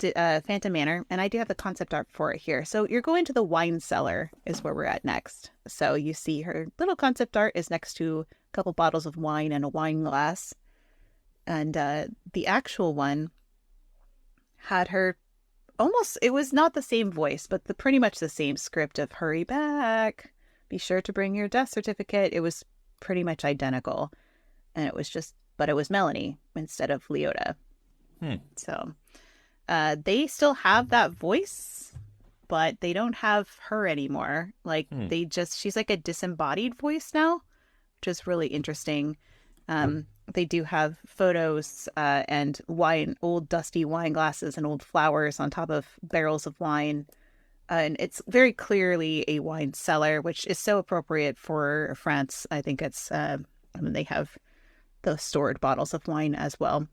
Phantom Manor, and I do have the concept art for it here. So you're going to the wine cellar is where we're at next. So you see her little concept art is next to a couple bottles of wine and a wine glass, and the actual one had her almost, it was not the same voice, but pretty much the same script of hurry back, be sure to bring your death certificate. It was pretty much identical. And it was just, but it was Melanie instead of Leota. So they still have that voice, but they don't have her anymore. Like she's like a disembodied voice now, which is really interesting. They do have photos and old dusty wine glasses and old flowers on top of barrels of wine. And it's very clearly a wine cellar, which is so appropriate for France. I think it's, they have the stored bottles of wine as well.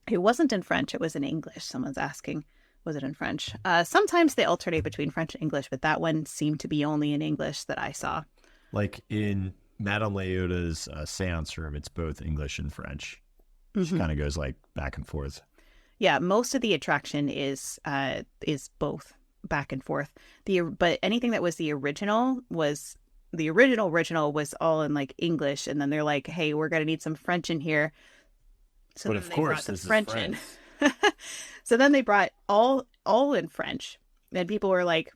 It wasn't in French. It was in English. Someone's asking, was it in French? Sometimes they alternate between French and English, but that one seemed to be only in English that I saw. Like in Madame Leota's seance room, it's both English and French. She kind of goes like back and forth. Yeah, most of the attraction is both back and forth. But anything that was the original was all in like English, and then they're like, "Hey, we're gonna need some French in here." So but then of they course, brought the this French is in. France. So then they brought all in French, and people were like,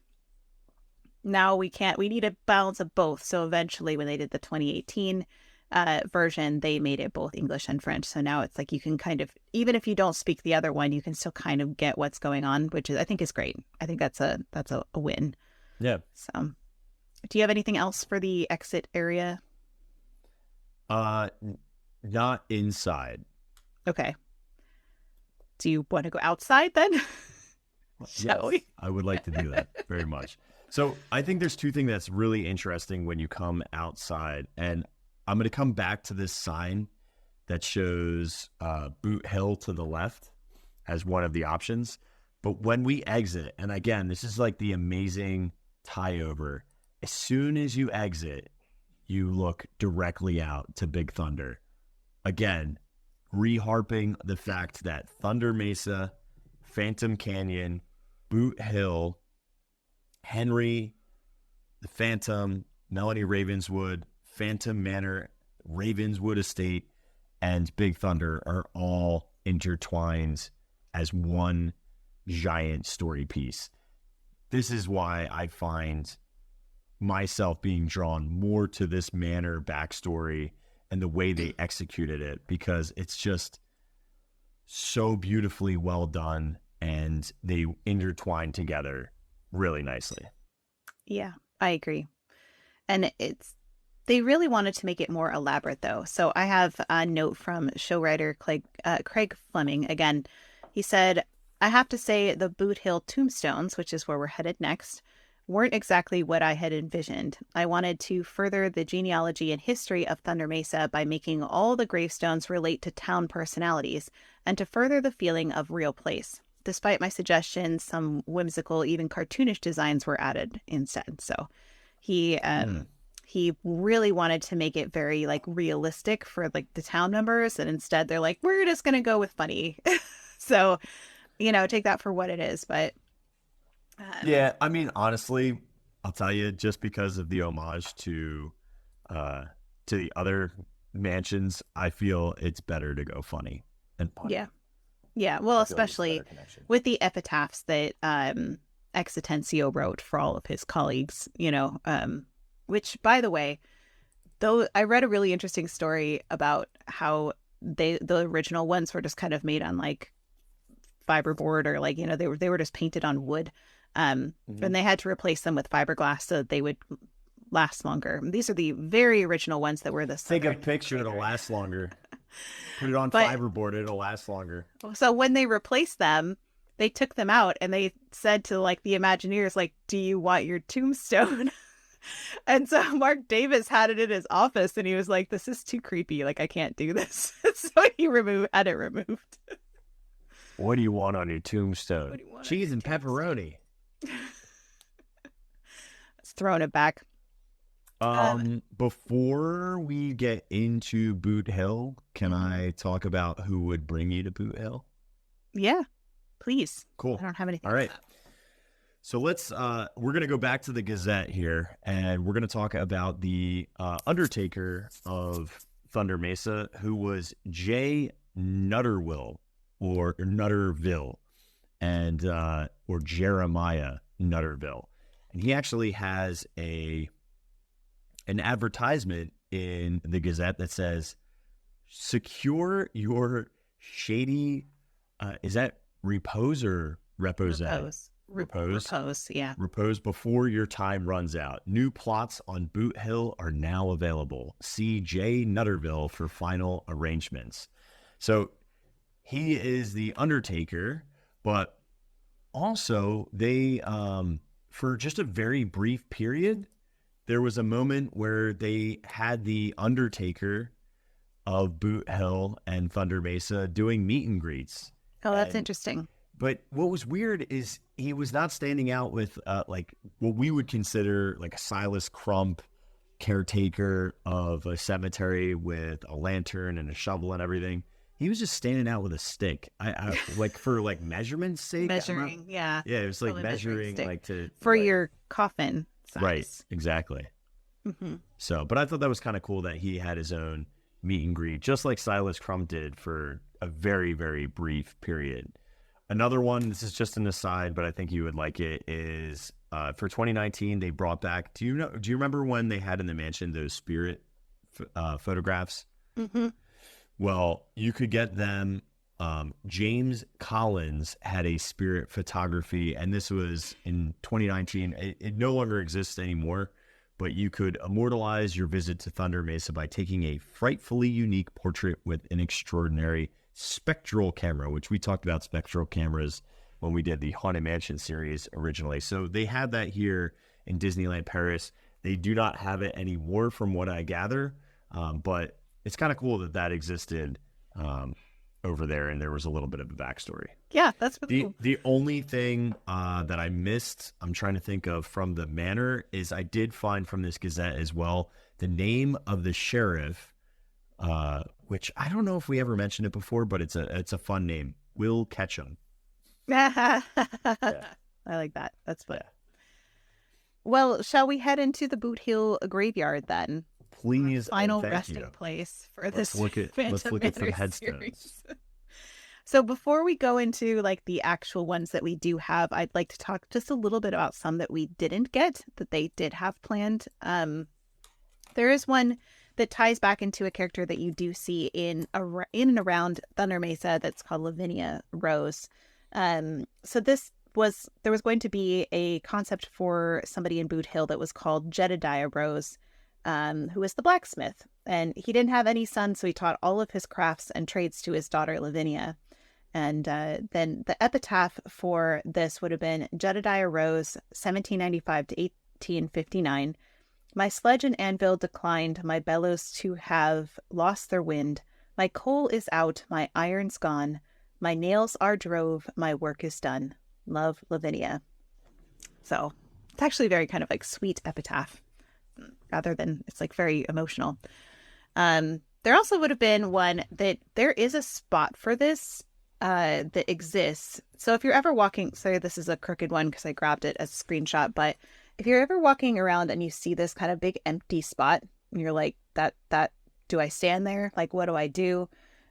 "Now we can't. We need a balance of both." So eventually, when they did the 2018 version, they made it both English and French. So now it's like you can kind of, even if you don't speak the other one, you can still kind of get what's going on, which I think is great. I think that's a win. Yeah. So, do you have anything else for the exit area? Not inside. Okay. Do you want to go outside then? Shall we? I would like to do that very much. So I think there's two things that's really interesting when you come outside, and I'm going to come back to this sign that shows Boot Hill to the left as one of the options. But when we exit, and again, this is like the amazing tie over, as soon as you exit, you look directly out to Big Thunder. Again, reharping the fact that Thunder Mesa, Phantom Canyon, Boot Hill, Henry, the Phantom, Melanie Ravenswood, Phantom Manor, Ravenswood Estate, and Big Thunder are all intertwined as one giant story piece. This is why I find myself being drawn more to this manor backstory and the way they executed it, because it's just so beautifully well done and they intertwine together really nicely. Yeah, I agree. And they really wanted to make it more elaborate though. So I have a note from show writer Craig Fleming. Again, he said, "I have to say the Boot Hill tombstones, which is where we're headed next, weren't exactly what I had envisioned. I wanted to further the genealogy and history of Thunder Mesa by making all the gravestones relate to town personalities and to further the feeling of real place. Despite my suggestions, some whimsical, even cartoonish designs were added instead." So he really wanted to make it very like realistic for like the town members, and instead they're like, we're just gonna go with funny. So, take that for what it is. But yeah, I mean, honestly, I'll tell you, just because of the homage to the other mansions, I feel it's better to go funny and funny. Yeah. Well, especially with the epitaphs that Exitencio wrote for all of his colleagues, which, by the way, though, I read a really interesting story about how the original ones were just kind of made on like fiberboard, or like, they were just painted on wood. And they had to replace them with fiberglass so that they would last longer. These are the very original ones that were the Take a picture, it'll last longer. Put it on fiberboard, it'll last longer. So when they replaced them, they took them out and they said to like the Imagineers, like, "Do you want your tombstone?" And so Marc Davis had it in his office and he was like, "This is too creepy. Like, I can't do this." So he had it removed. What do you want on your tombstone? Cheese and pepperoni. It's throwing it back. Before we get into Boot Hill, can I talk about who would bring you to Boot Hill? Yeah, please. Cool. I don't have anything. All right. So we're going to go back to the Gazette here, and we're going to talk about the Undertaker of Thunder Mesa, who was Jay Nutterville. and or Jeremiah Nutterville. And he actually has an advertisement in the Gazette that says, secure your shady, is that repose or repose? Repose, yeah. Repose before your time runs out. New plots on Boot Hill are now available. See J. Nutterville for final arrangements. So he is the Undertaker, but also they, for just a very brief period, there was a moment where they had the Undertaker of Boot Hill and Thunder Mesa doing meet and greets. Oh, that's interesting. But what was weird is he was not standing out with like what we would consider like a Silas Crump caretaker of a cemetery with a lantern and a shovel and everything. He was just standing out with a stick. I like for like measurement's sake. Measuring, yeah. Yeah, it was like measuring like to for like, your coffin size. Right, exactly. Mm-hmm. So, but I thought that was kind of cool that he had his own meet and greet, just like Silas Crump did for a very, very brief period. Another one, this is just an aside, but I think you would like it, is for 2019, they brought back, do you remember when they had in the mansion those spirit photographs? Mm-hmm. Well, you could get them. James Collins had a spirit photography, and this was in 2019. It no longer exists anymore, but you could immortalize your visit to Thunder Mesa by taking a frightfully unique portrait with an extraordinary spectral camera, which we talked about spectral cameras when we did the Haunted Mansion series originally. So they had that here in Disneyland Paris. They do not have it anymore from what I gather, but it's kind of cool that existed over there, and there was a little bit of a backstory. Yeah, that's really cool. The only thing that I missed, I'm trying to think of from the manor, is I did find from this Gazette as well the name of the sheriff, which I don't know if we ever mentioned it before, but it's a fun name, Will Ketchum. Yeah. I like that. That's fun. Yeah. Well, shall we head into the Boot Hill graveyard then? Please. Final resting place for this. Let's look at some headstones. So before we go into like the actual ones that we do have, I'd like to talk just a little bit about some that we didn't get that they did have planned. There is one that ties back into a character that you do see in and around Thunder Mesa that's called Lavinia Rose. So there was going to be a concept for somebody in Boot Hill that was called Jedediah Rose, who was the blacksmith. And he didn't have any sons, so he taught all of his crafts and trades to his daughter Lavinia. And then the epitaph for this would have been Jedediah Rose, 1795 to 1859. My sledge and anvil declined, my bellows to have lost their wind. My coal is out, my iron's gone. My nails are drove, my work is done. Love, Lavinia. So it's actually very kind of like sweet epitaph, rather than it's like very emotional. There also would have been one that there is a spot for this that exists. So if you're ever walking, sorry, this is a crooked one because I grabbed it as a screenshot, but if you're ever walking around and you see this kind of big empty spot and you're like, that, do I stand there? Like, what do I do?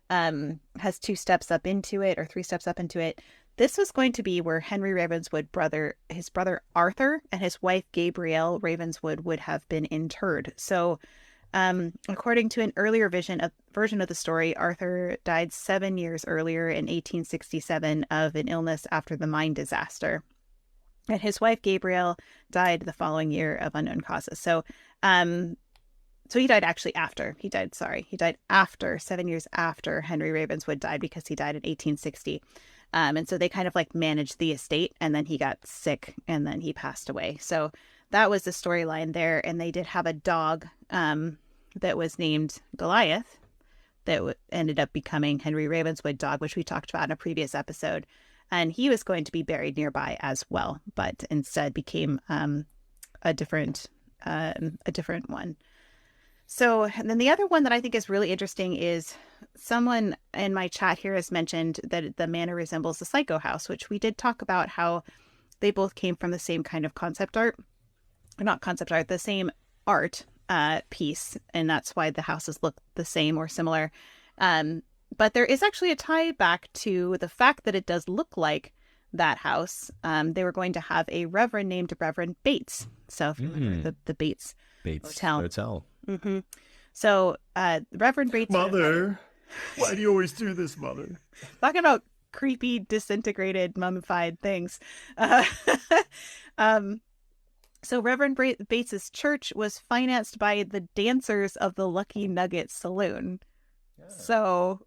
Has 2 steps up into it or 3 steps up into it. This was going to be where Henry Ravenswood his brother Arthur and his wife Gabrielle Ravenswood would have been interred. So, according to an earlier version of the story, Arthur died 7 years earlier in 1867 of an illness after the mine disaster. And his wife, Gabrielle, died the following year of unknown causes. So he died actually after. He died after, 7 years after Henry Ravenswood died, because he died in 1860. And so they kind of like managed the estate, and then he got sick and then he passed away. So that was the storyline there. And they did have a dog that was named Goliath that ended up becoming Henry Ravenswood dog, which we talked about in a previous episode. And he was going to be buried nearby as well, but instead became a different one. So, and then the other one that I think is really interesting is someone in my chat here has mentioned that the manor resembles the Psycho House, which we did talk about how they both came from the same kind of concept art, or not concept art, the same art piece, and that's why the houses look the same or similar. But there is actually a tie back to the fact that it does look like that house, they were going to have a reverend named Reverend Bates. So if you remember the Bates Hotel. Mm-hmm. So Reverend Bates... Mother, why do you always do this, Mother? Talking about creepy, disintegrated, mummified things. So Reverend Bates's church was financed by the dancers of the Lucky Nugget Saloon. Yeah. So,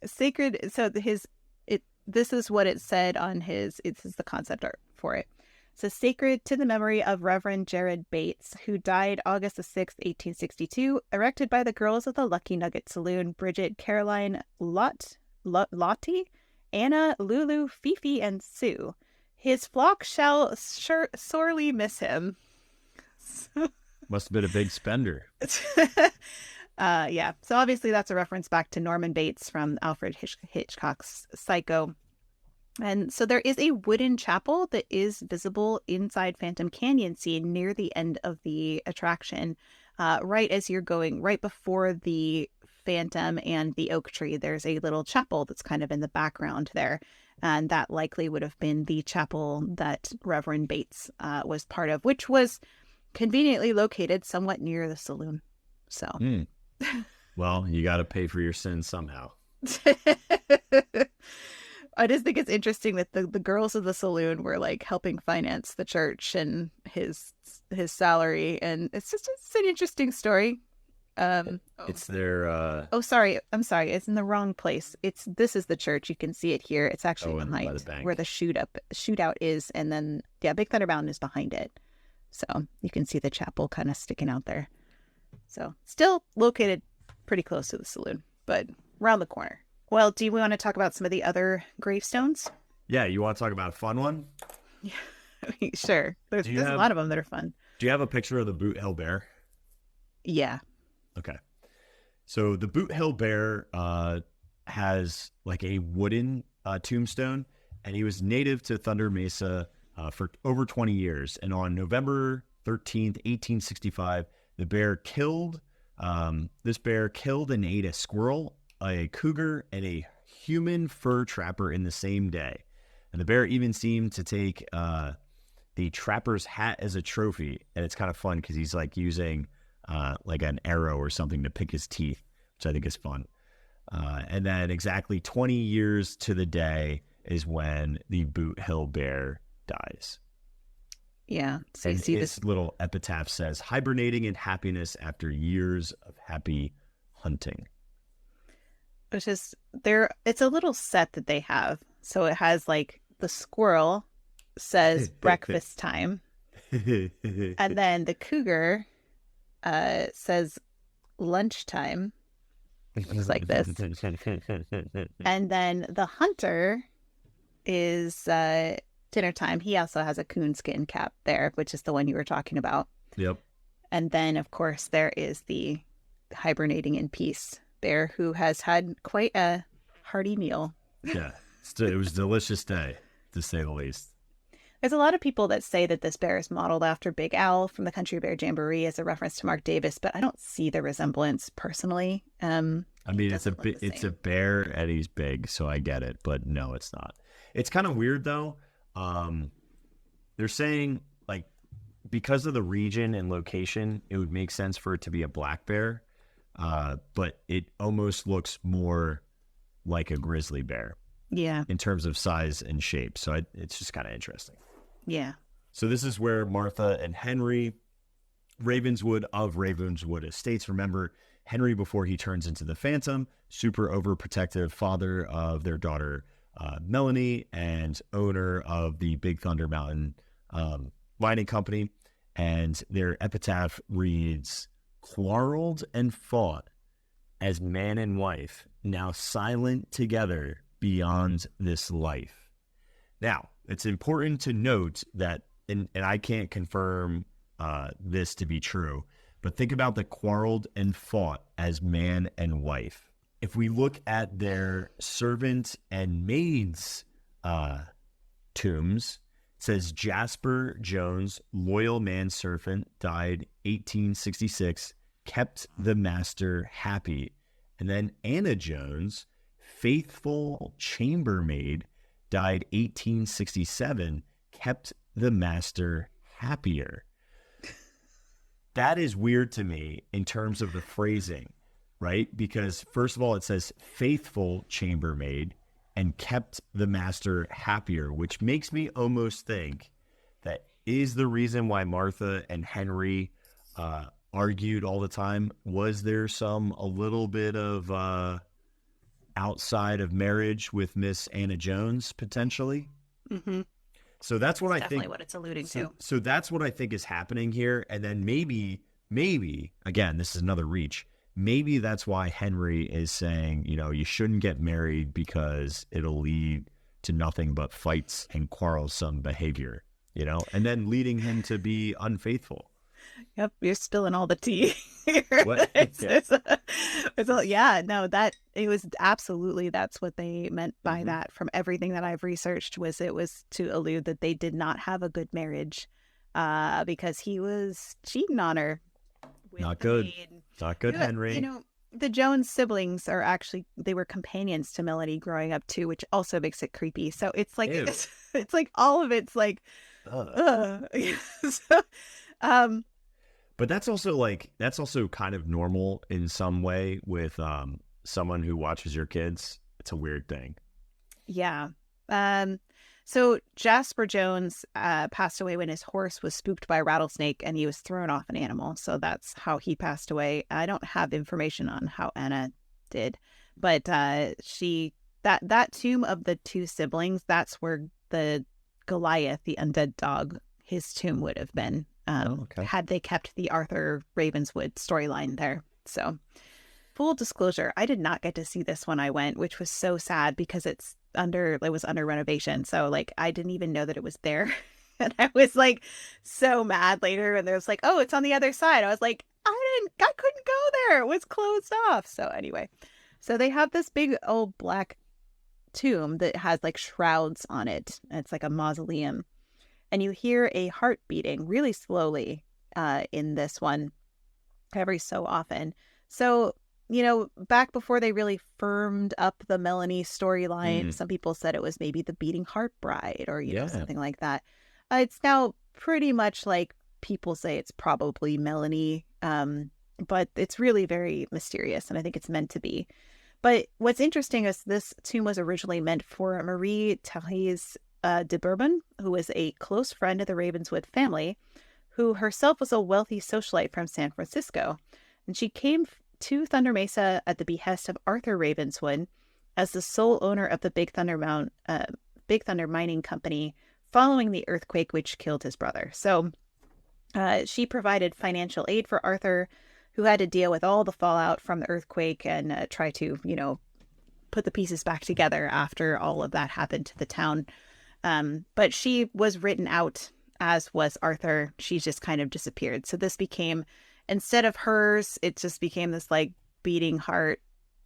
sacred. So this is what it said on his. This is the concept art for it. So sacred to the memory of Reverend Jared Bates, who died August the 6th, 1862, erected by the girls of the Lucky Nugget Saloon, Bridget, Caroline, Lottie, Anna, Lulu, Fifi, and Sue. His flock shall sorely miss him. Must have been a big spender. Yeah. So obviously that's a reference back to Norman Bates from Alfred Hitchcock's Psycho. And so there is a wooden chapel that is visible inside Phantom Canyon scene near the end of the attraction. Right as you're going, right before the Phantom and the oak tree, there's a little chapel that's kind of in the background there. And that likely would have been the chapel that Reverend Bates was part of, which was conveniently located somewhat near the saloon. So, well, you got to pay for your sins somehow. I just think it's interesting that the girls of the saloon were like helping finance the church and his salary, and it's an interesting story. It's their I'm sorry, it's in the wrong place. This is the church. You can see it here. It's actually behind where the shootout is, and then Big Thunder Mountain is behind it, so you can see the chapel kind of sticking out there. So still located pretty close to the saloon, but around the corner. Well, do we want to talk about some of the other gravestones? Yeah, you want to talk about a fun one? Yeah, sure. There's a lot of them that are fun. Do you have a picture of the Boot Hill Bear? Yeah. Okay. So the Boot Hill Bear has like a wooden tombstone, and he was native to Thunder Mesa for over 20 years. And on November 13th, 1865, this bear killed and ate a squirrel, a cougar, and a human fur trapper in the same day. And the bear even seemed to take the trapper's hat as a trophy. And it's kind of fun because he's like using like an arrow or something to pick his teeth, which I think is fun. And then exactly 20 years to the day is when the Boot Hill Bear dies. Yeah. So and you see this little epitaph says, hibernating in happiness after years of happy hunting. Which is it's a little set that they have. So it has like the squirrel says breakfast time. And then the cougar says lunchtime. Looks like this. And then the hunter is dinner time. He also has a coonskin cap there, which is the one you were talking about. Yep. And then, of course, there is the hibernating in peace bear who has had quite a hearty meal. Yeah. It was a delicious day, to say the least. There's a lot of people that say that this bear is modeled after Big Al from the Country Bear Jamboree as a reference to Marc Davis, but I don't see the resemblance personally. I mean, it's a bear and he's big, so I get it, but no, it's not. It's kind of weird though. They're saying like because of the region and location, it would make sense for it to be a black bear, but it almost looks more like a grizzly bear. Yeah. In terms of size and shape, so it's just kind of interesting. Yeah. So this is where Martha and Henry Ravenswood of Ravenswood Estates. Remember, Henry, before he turns into the Phantom, super overprotective father of their daughter, Melanie, and owner of the Big Thunder Mountain mining company. And their epitaph reads, quarreled and fought as man and wife, now silent together beyond this life. Now, it's important to note that, and I can't confirm this to be true, but think about the quarreled and fought as man and wife. If we look at their servant and maid's tombs, it says Jasper Jones, loyal manservant, died 1866, kept the master happy. And then Anna Jones, faithful chambermaid, died 1867, kept the master happier. That is weird to me in terms of the phrasing, right? Because first of all, it says faithful chambermaid and kept the master happier, which makes me almost think that is the reason why Martha and Henry argued all the time. Was there a little bit of outside of marriage with Miss Anna Jones potentially? Mm-hmm. So that's what I think. Definitely what it's alluding to. So that's what I think is happening here. And then maybe, again, this is another reach. Maybe that's why Henry is saying, you shouldn't get married because it'll lead to nothing but fights and quarrelsome behavior, and then leading him to be unfaithful. Yep, you're spilling all the tea here. What? It was absolutely, that's what they meant by that from everything that I've researched, it was to allude that they did not have a good marriage because he was cheating on her. Not good. Not good, Henry. The Jones siblings they were companions to Melanie growing up too, which also makes it creepy. So it's like, it's like all of it's like, But that's also kind of normal in some way with someone who watches your kids. It's a weird thing. Yeah. So Jasper Jones passed away when his horse was spooked by a rattlesnake and he was thrown off an animal. So that's how he passed away. I don't have information on how Anna did, but that tomb of the two siblings, that's where the Goliath, the undead dog, his tomb would have been. Had they kept the Arthur Ravenswood storyline there. So full disclosure, I did not get to see this when I went, which was so sad because it was under renovation. So I didn't even know that it was there. And I was so mad later. And there was oh, it's on the other side. I was I couldn't go there. It was closed off. So anyway, so they have this big old black tomb that has shrouds on it. It's like a mausoleum. And you hear a heart beating really slowly in this one every so often. So, back before they really firmed up the Melanie storyline, some people said it was maybe the beating heart bride or, something like that. It's now pretty much people say it's probably Melanie, but it's really very mysterious. And I think it's meant to be. But what's interesting is this tomb was originally meant for Marie Therese de Bourbon, who was a close friend of the Ravenswood family, who herself was a wealthy socialite from San Francisco. And she came to Thunder Mesa at the behest of Arthur Ravenswood as the sole owner of the Big Thunder Mining Company following the earthquake which killed his brother. So she provided financial aid for Arthur, who had to deal with all the fallout from the earthquake and try to, put the pieces back together after all of that happened to the town. But she was written out, as was Arthur. She just kind of disappeared. So this became, instead of hers, it just became this beating heart,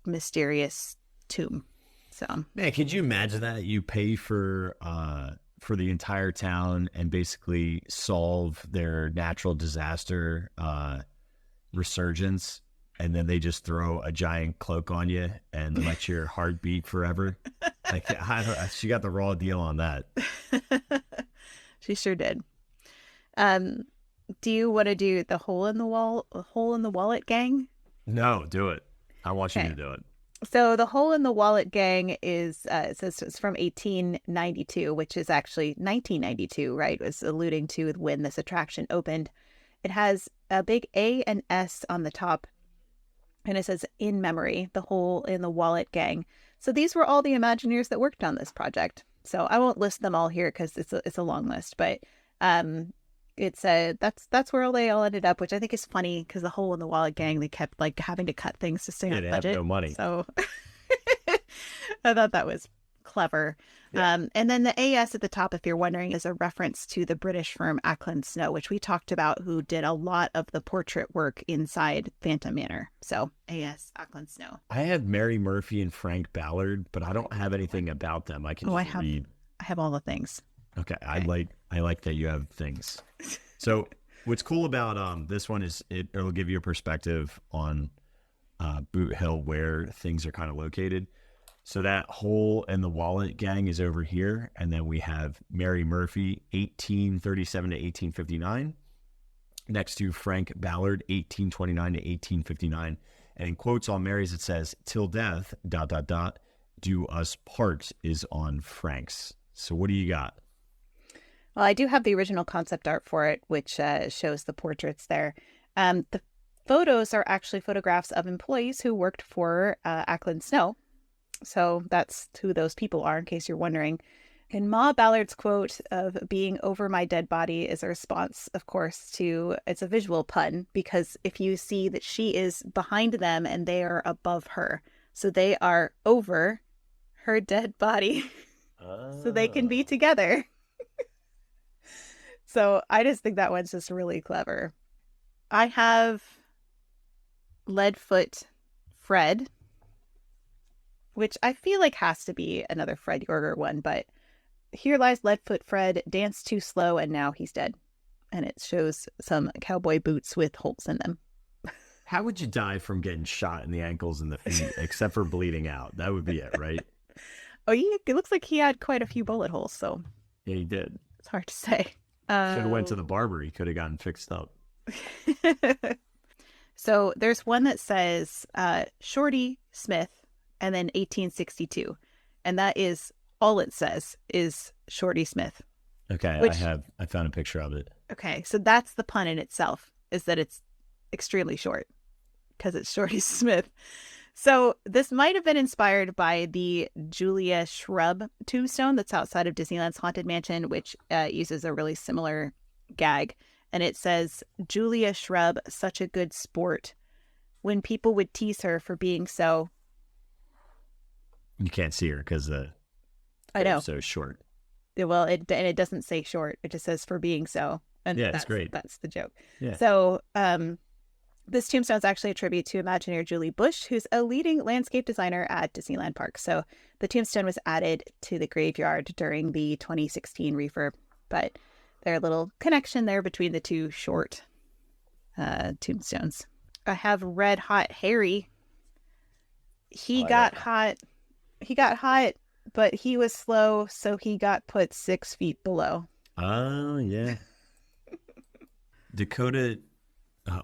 mysterious tomb. So, man, could you imagine that? You pay for the entire town and basically solve their natural disaster resurgence, and then they just throw a giant cloak on you and let your heart beat forever. She got the raw deal on that. She sure did. Do you want to do the hole in the wallet gang? No, do it. I want you to do it. So the hole in the wallet gang is it says it's from 1892, which is actually 1992, right? It was alluding to when this attraction opened. It has a big A and S on the top, and it says "In Memory," the hole in the wallet gang. So these were all the Imagineers that worked on this project. So I won't list them all here because it's a long list, but it's that's where they all ended up, which I think is funny because the hole in the wallet gang, they kept having to cut things to stay on budget. They have no money. So I thought that was clever. Yeah. And then the AS at the top, if you're wondering, is a reference to the British firm Ackland Snow, which we talked about, who did a lot of the portrait work inside Phantom Manor. So AS Ackland Snow. I have Mary Murphy and Frank Ballard, but I don't have anything about them. I can read. I have all the things. Okay. I like that you have things. So what's cool about this one is it'll give you a perspective on Boot Hill, where things are kind of located. So that hole in the wallet gang is over here. And then we have Mary Murphy, 1837 to 1859. Next to Frank Ballard, 1829 to 1859. And in quotes on Mary's, it says, "Till death, ... do us part," is on Frank's. So what do you got? Well, I do have the original concept art for it, which shows the portraits there. The photos are actually photographs of employees who worked for Ackland Snow. So that's who those people are, in case you're wondering. And Ma Ballard's quote of "being over my dead body" is a response, of course, to, it's a visual pun, because if you see that she is behind them and they are above her, so they are over her dead body, so they can be together. So I just think that one's just really clever. I have Leadfoot Fred, which I feel like has to be another Fred Yorger one, but "Here lies Leadfoot Fred, danced too slow, and now he's dead." And it shows some cowboy boots with holes in them. How would you die from getting shot in the ankles and the feet, except for bleeding out? That would be it, right? Oh, it looks like he had quite a few bullet holes, so Yeah, he did. it's hard to say. Should have went to the barber. He could have gotten fixed up. So there's one that says Shorty Smith and then 1862. And that is all it says is Shorty Smith. Okay, Which, I found a picture of it. Okay, so that's the pun in itself, is that it's extremely short because it's Shorty Smith. So this might have been inspired by the Julia Shrub tombstone that's outside of Disneyland's Haunted Mansion, which uses a really similar gag. And it says, "Julia Shrub, such a good sport. When people would tease her for being so..." You can't see her because I know. So short. Well, it doesn't say short. It just says "for being so." And yeah, it's great. That's the joke. Yeah. So this tombstone is actually a tribute to Imagineer Julie Bush, who's a leading landscape designer at Disneyland Park. So the tombstone was added to the graveyard during the 2016 refurb, but there's a little connection there between the two short tombstones. I have Red Hot Harry. He got hot, but he was slow, so he got put 6 feet below. Oh, yeah. Dakota...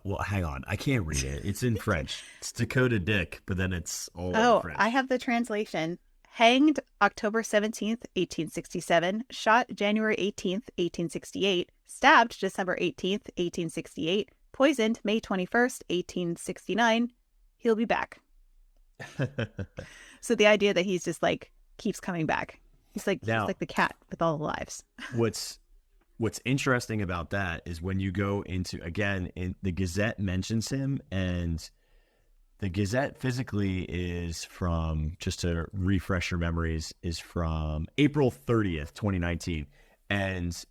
well, hang on. I can't read it. It's in French. It's Dakota Dick, but then it's all in French. I have the translation. Hanged October 17th, 1867. Shot January 18th, 1868. Stabbed December 18th, 1868. Poisoned May 21st, 1869. He'll be back. So the idea that he's just like keeps coming back. He's like the cat with all the lives. What's interesting about that is when you go into, again, the Gazette mentions him, and the Gazette physically is from, just to refresh your memories, is from April 30th, 2019. And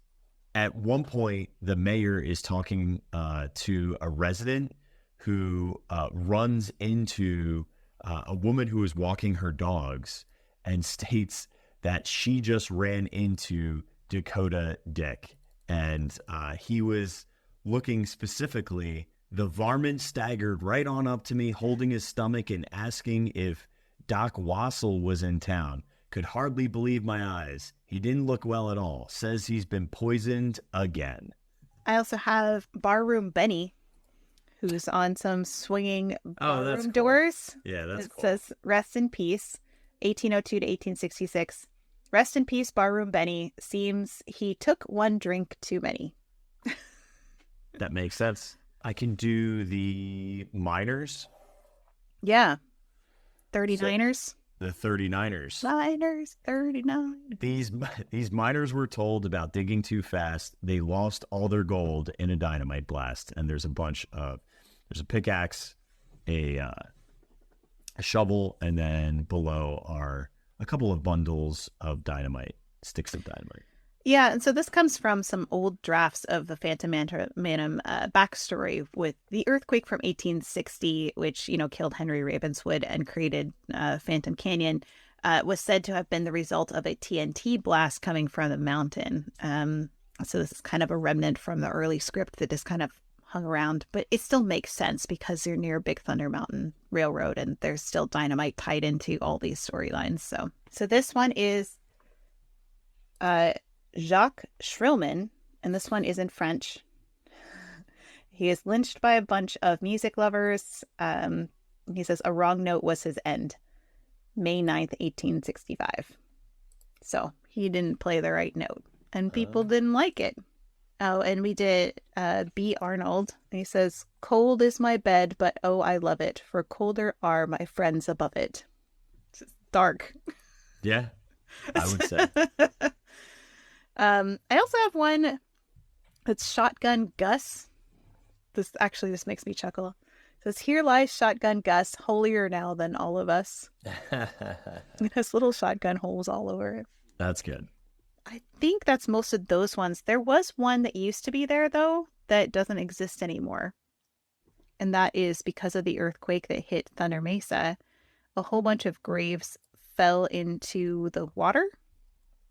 at one point, the mayor is talking to a resident who runs into a woman who is walking her dogs and states that she just ran into Dakota Dick. And he was looking specifically, "The varmint staggered right on up to me, holding his stomach and asking if Doc Wasel was in town. Could hardly believe my eyes. He didn't look well at all. Says he's been poisoned again." I also have Barroom Benny, who's on some swinging barroom doors. Yeah, that's cool. It says, "Rest in peace, 1802 to 1866. Rest in peace, Barroom Benny. Seems he took one drink too many." That makes sense. I can do the miners. Yeah. 39ers. The 39ers. Miners, 39. These miners were told about digging too fast. They lost all their gold in a dynamite blast. And there's a pickaxe, a shovel, and then below are a couple of bundles of dynamite, sticks of dynamite. Yeah, and so this comes from some old drafts of the Phantom Manor backstory with the earthquake from 1860, which, killed Henry Ravenswood and created Phantom Canyon, was said to have been the result of a TNT blast coming from the mountain. So this is kind of a remnant from the early script that just kind of hung around, but it still makes sense because they're near Big Thunder Mountain Railroad and there's still dynamite tied into all these storylines. So this one is Jacques Schrillman, and this one is in French. He is lynched by a bunch of music lovers. He says a wrong note was his end. May 9th, 1865. So he didn't play the right note and people didn't like it. Oh, and we did B. Arnold. And he says, cold is my bed, but oh, I love it. For colder are my friends above it. It's dark. Yeah, I would say. I also have one that's Shotgun Gus. This makes me chuckle. It says, here lies Shotgun Gus, holier now than all of us. It has little shotgun holes all over it. That's good. I think that's most of those ones. There was one that used to be there, though, that doesn't exist anymore. And that is because of the earthquake that hit Thunder Mesa. A whole bunch of graves fell into the water.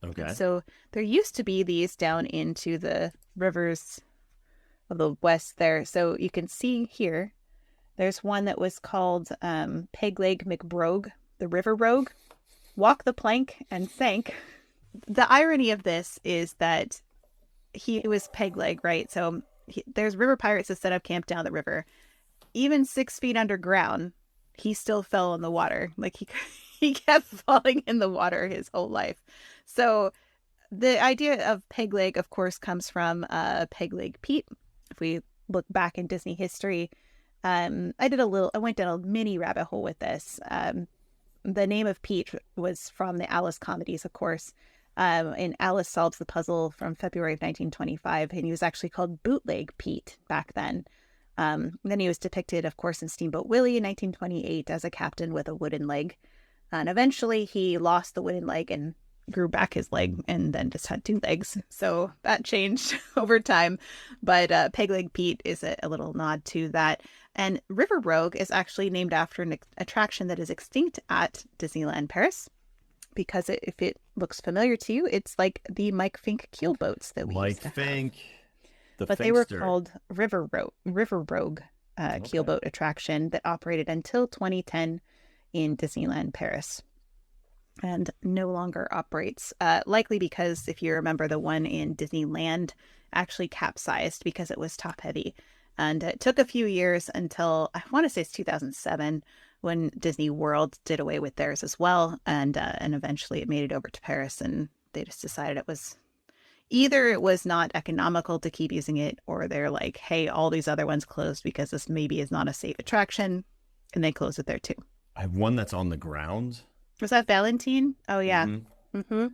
Okay. So there used to be these down into the rivers of the west there. So you can see here, there's one that was called Pegleg McBrogue, the River Rogue. Walk the plank and sank. The irony of this is that he was Pegleg, right? So there's river pirates that set up camp down the river. Even 6 feet underground, he still fell in the water. Like he kept falling in the water his whole life. So the idea of Pegleg, of course, comes from Pegleg Pete. If we look back in Disney history, I went down a mini rabbit hole with this. The name of Pete was from the Alice comedies, of course. In Alice Solves the Puzzle from February of 1925, and he was actually called Bootleg Pete back then. Then he was depicted, of course, in Steamboat Willie in 1928 as a captain with a wooden leg. And eventually he lost the wooden leg and grew back his leg and then just had 2 legs. So that changed over time. But Pegleg Pete is a little nod to that. And River Rogue is actually named after an attraction that is extinct at Disneyland Paris. Because if it looks familiar to you, it's like the Mike Fink keel boats that we used to have. But they were called River Rogue keelboat attraction that operated until 2010 in Disneyland Paris and no longer operates. Likely because, if you remember, the one in Disneyland actually capsized because it was top heavy. And it took a few years until, I want to say it's 2007, when Disney World did away with theirs as well. And eventually it made it over to Paris, and they just decided it was not economical to keep using it, or they're like, hey, all these other ones closed because this maybe is not a safe attraction, and they closed it there too. I have one that's on the ground. Was that Valentine? Oh, yeah. Mm-hmm.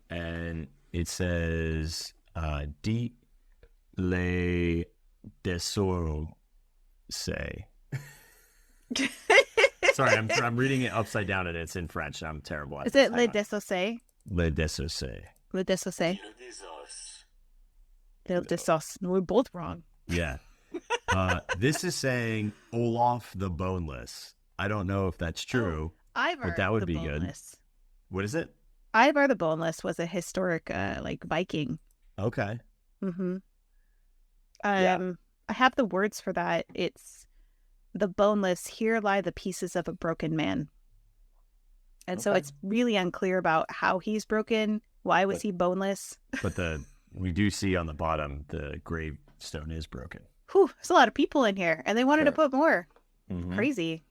And it says, Di Le Desor say. Sorry, I'm reading it upside down and it's in French. I'm terrible at it. Is it Le Dessauce? Le Dessauce. Le Dessauce. Le Dessauce. We're both wrong. Yeah. This is saying Olaf the Boneless. I don't know if that's true, but that would be Boneless. Good. What is it? Ivar the Boneless was a historic, Viking. Okay. Mm-hmm. I have the words for that. It's the boneless, here lie the pieces of a broken man. And so it's really unclear about how he's broken. Why was he boneless? But we do see on the bottom, the gravestone is broken. Whew, there's a lot of people in here, and they wanted to put more. Mm-hmm. Crazy.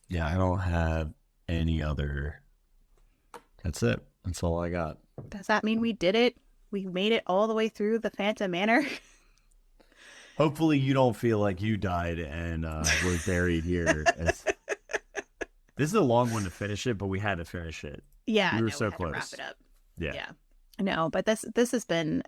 Yeah, I don't have any other. That's it. That's all I got. Does that mean we did it? We made it all the way through the Phantom Manor? Hopefully you don't feel like you died and we're buried here. This is a long one to finish it, but we had to finish it. Yeah, we were so had close. To wrap it up. Yeah. No, but this has been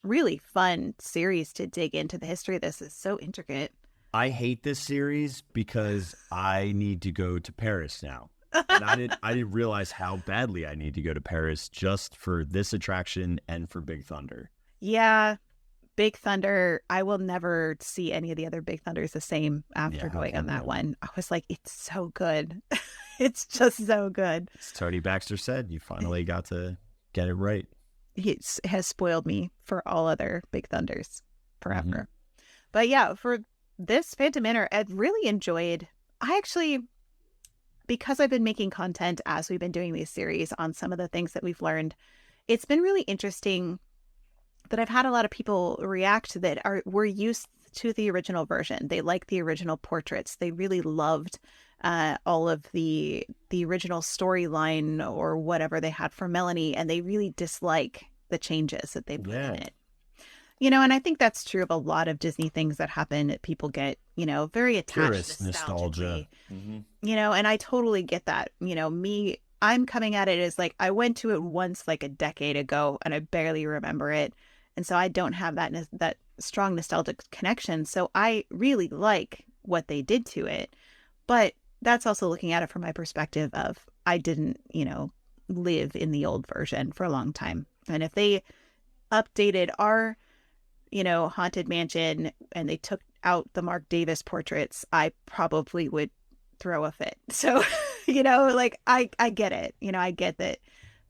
really fun series to dig into. The history of this is so intricate. I hate this series because I need to go to Paris now. And I didn't realize how badly I need to go to Paris just for this attraction and for Big Thunder. Yeah. Big Thunder, I will never see any of the other Big Thunders the same after going on that one. I was like, it's so good. It's just so good. As Tony Baxter said, you finally got to get it right. It has spoiled me for all other Big Thunders forever. Mm-hmm. But yeah, for this Phantom Manor, I really enjoyed. I actually, because I've been making content as we've been doing these series on some of the things that we've learned, it's been really interesting that I've had a lot of people react that were used to the original version. They like the original portraits. They really loved all of the original storyline or whatever they had for Melanie, and they really dislike the changes that they put in it. You know, and I think that's true of a lot of Disney things that happen. People get, you know, very attached, nostalgia. You know, and I totally get that. You know, I'm coming at it as like, I went to it once like a decade ago and I barely remember it. And so I don't have that strong nostalgic connection. So I really like what they did to it. But that's also looking at it from my perspective of, I didn't, you know, live in the old version for a long time. And if they updated our, you know, Haunted Mansion and they took out the Marc Davis portraits, I probably would throw a fit. So, you know, like I get it. You know, I get that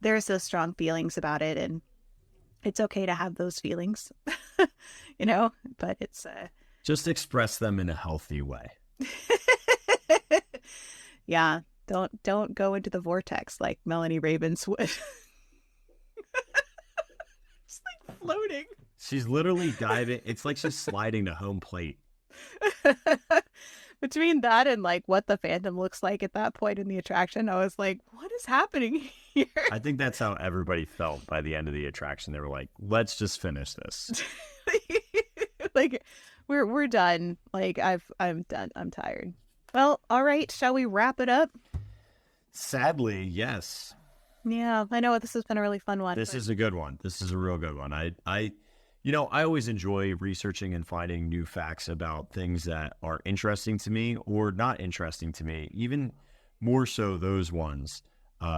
there's those strong feelings about it, and it's okay to have those feelings, you know, but it's just express them in a healthy way. Yeah, don't go into the vortex like Melanie Ravenswood. Just like floating. She's literally diving. It's like she's sliding to home plate. Between that and like what the Phantom looks like at that point in the attraction, I was like, what is happening here? I think that's how everybody felt by the end of the attraction. They were like, let's just finish this. Like, we're done. Like, I'm done. I'm tired. Well, all right. Shall we wrap it up? Sadly, yes. Yeah, I know this has been a really fun one. This is a good one. This is a real good one. You know, I always enjoy researching and finding new facts about things that are interesting to me or not interesting to me, even more so those ones,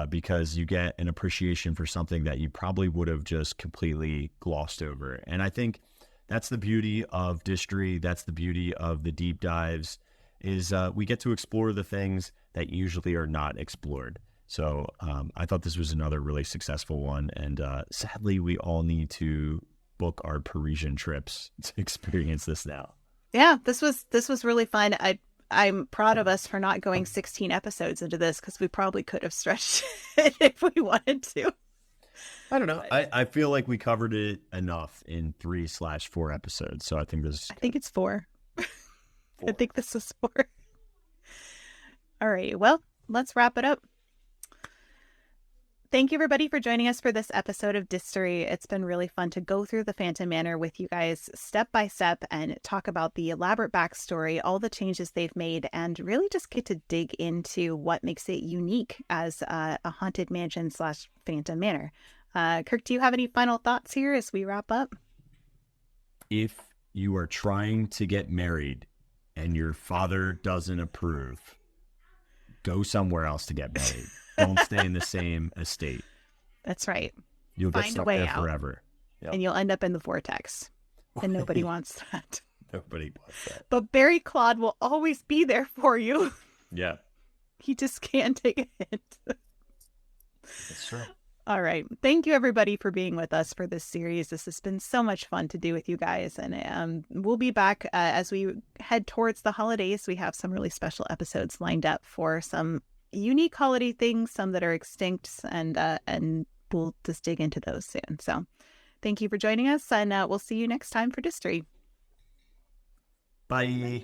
because you get an appreciation for something that you probably would have just completely glossed over. And I think that's the beauty of Distory. That's the beauty of the deep dives, is we get to explore the things that usually are not explored. So I thought this was another really successful one. And sadly, we all need to book our Parisian trips to experience this now. Yeah, this was really fun. I'm proud of us for not going 16 episodes into this, because we probably could have stretched it if we wanted to. I don't know. I feel like we covered it enough in 3/4 episodes. So I think this. I think it's 4. I think this is 4. All right. Well, let's wrap it up. Thank you, everybody, for joining us for this episode of Distory. It's been really fun to go through the Phantom Manor with you guys step by step and talk about the elaborate backstory, all the changes they've made, and really just get to dig into what makes it unique as a haunted mansion / Phantom Manor. Kirk, do you have any final thoughts here as we wrap up? If you are trying to get married and your father doesn't approve, go somewhere else to get married. Don't stay in the same estate. That's right. You'll get stuck there forever. Yep. And you'll end up in the vortex. And nobody wants that. Nobody wants that. But Barry Claude will always be there for you. Yeah. He just can't take a hint. That's true. All right. Thank you, everybody, for being with us for this series. This has been so much fun to do with you guys. And we'll be back as we head towards the holidays. We have some really special episodes lined up for some unique holiday things, some that are extinct, and we'll just dig into those soon. So thank you for joining us, and we'll see you next time for Distory. Bye.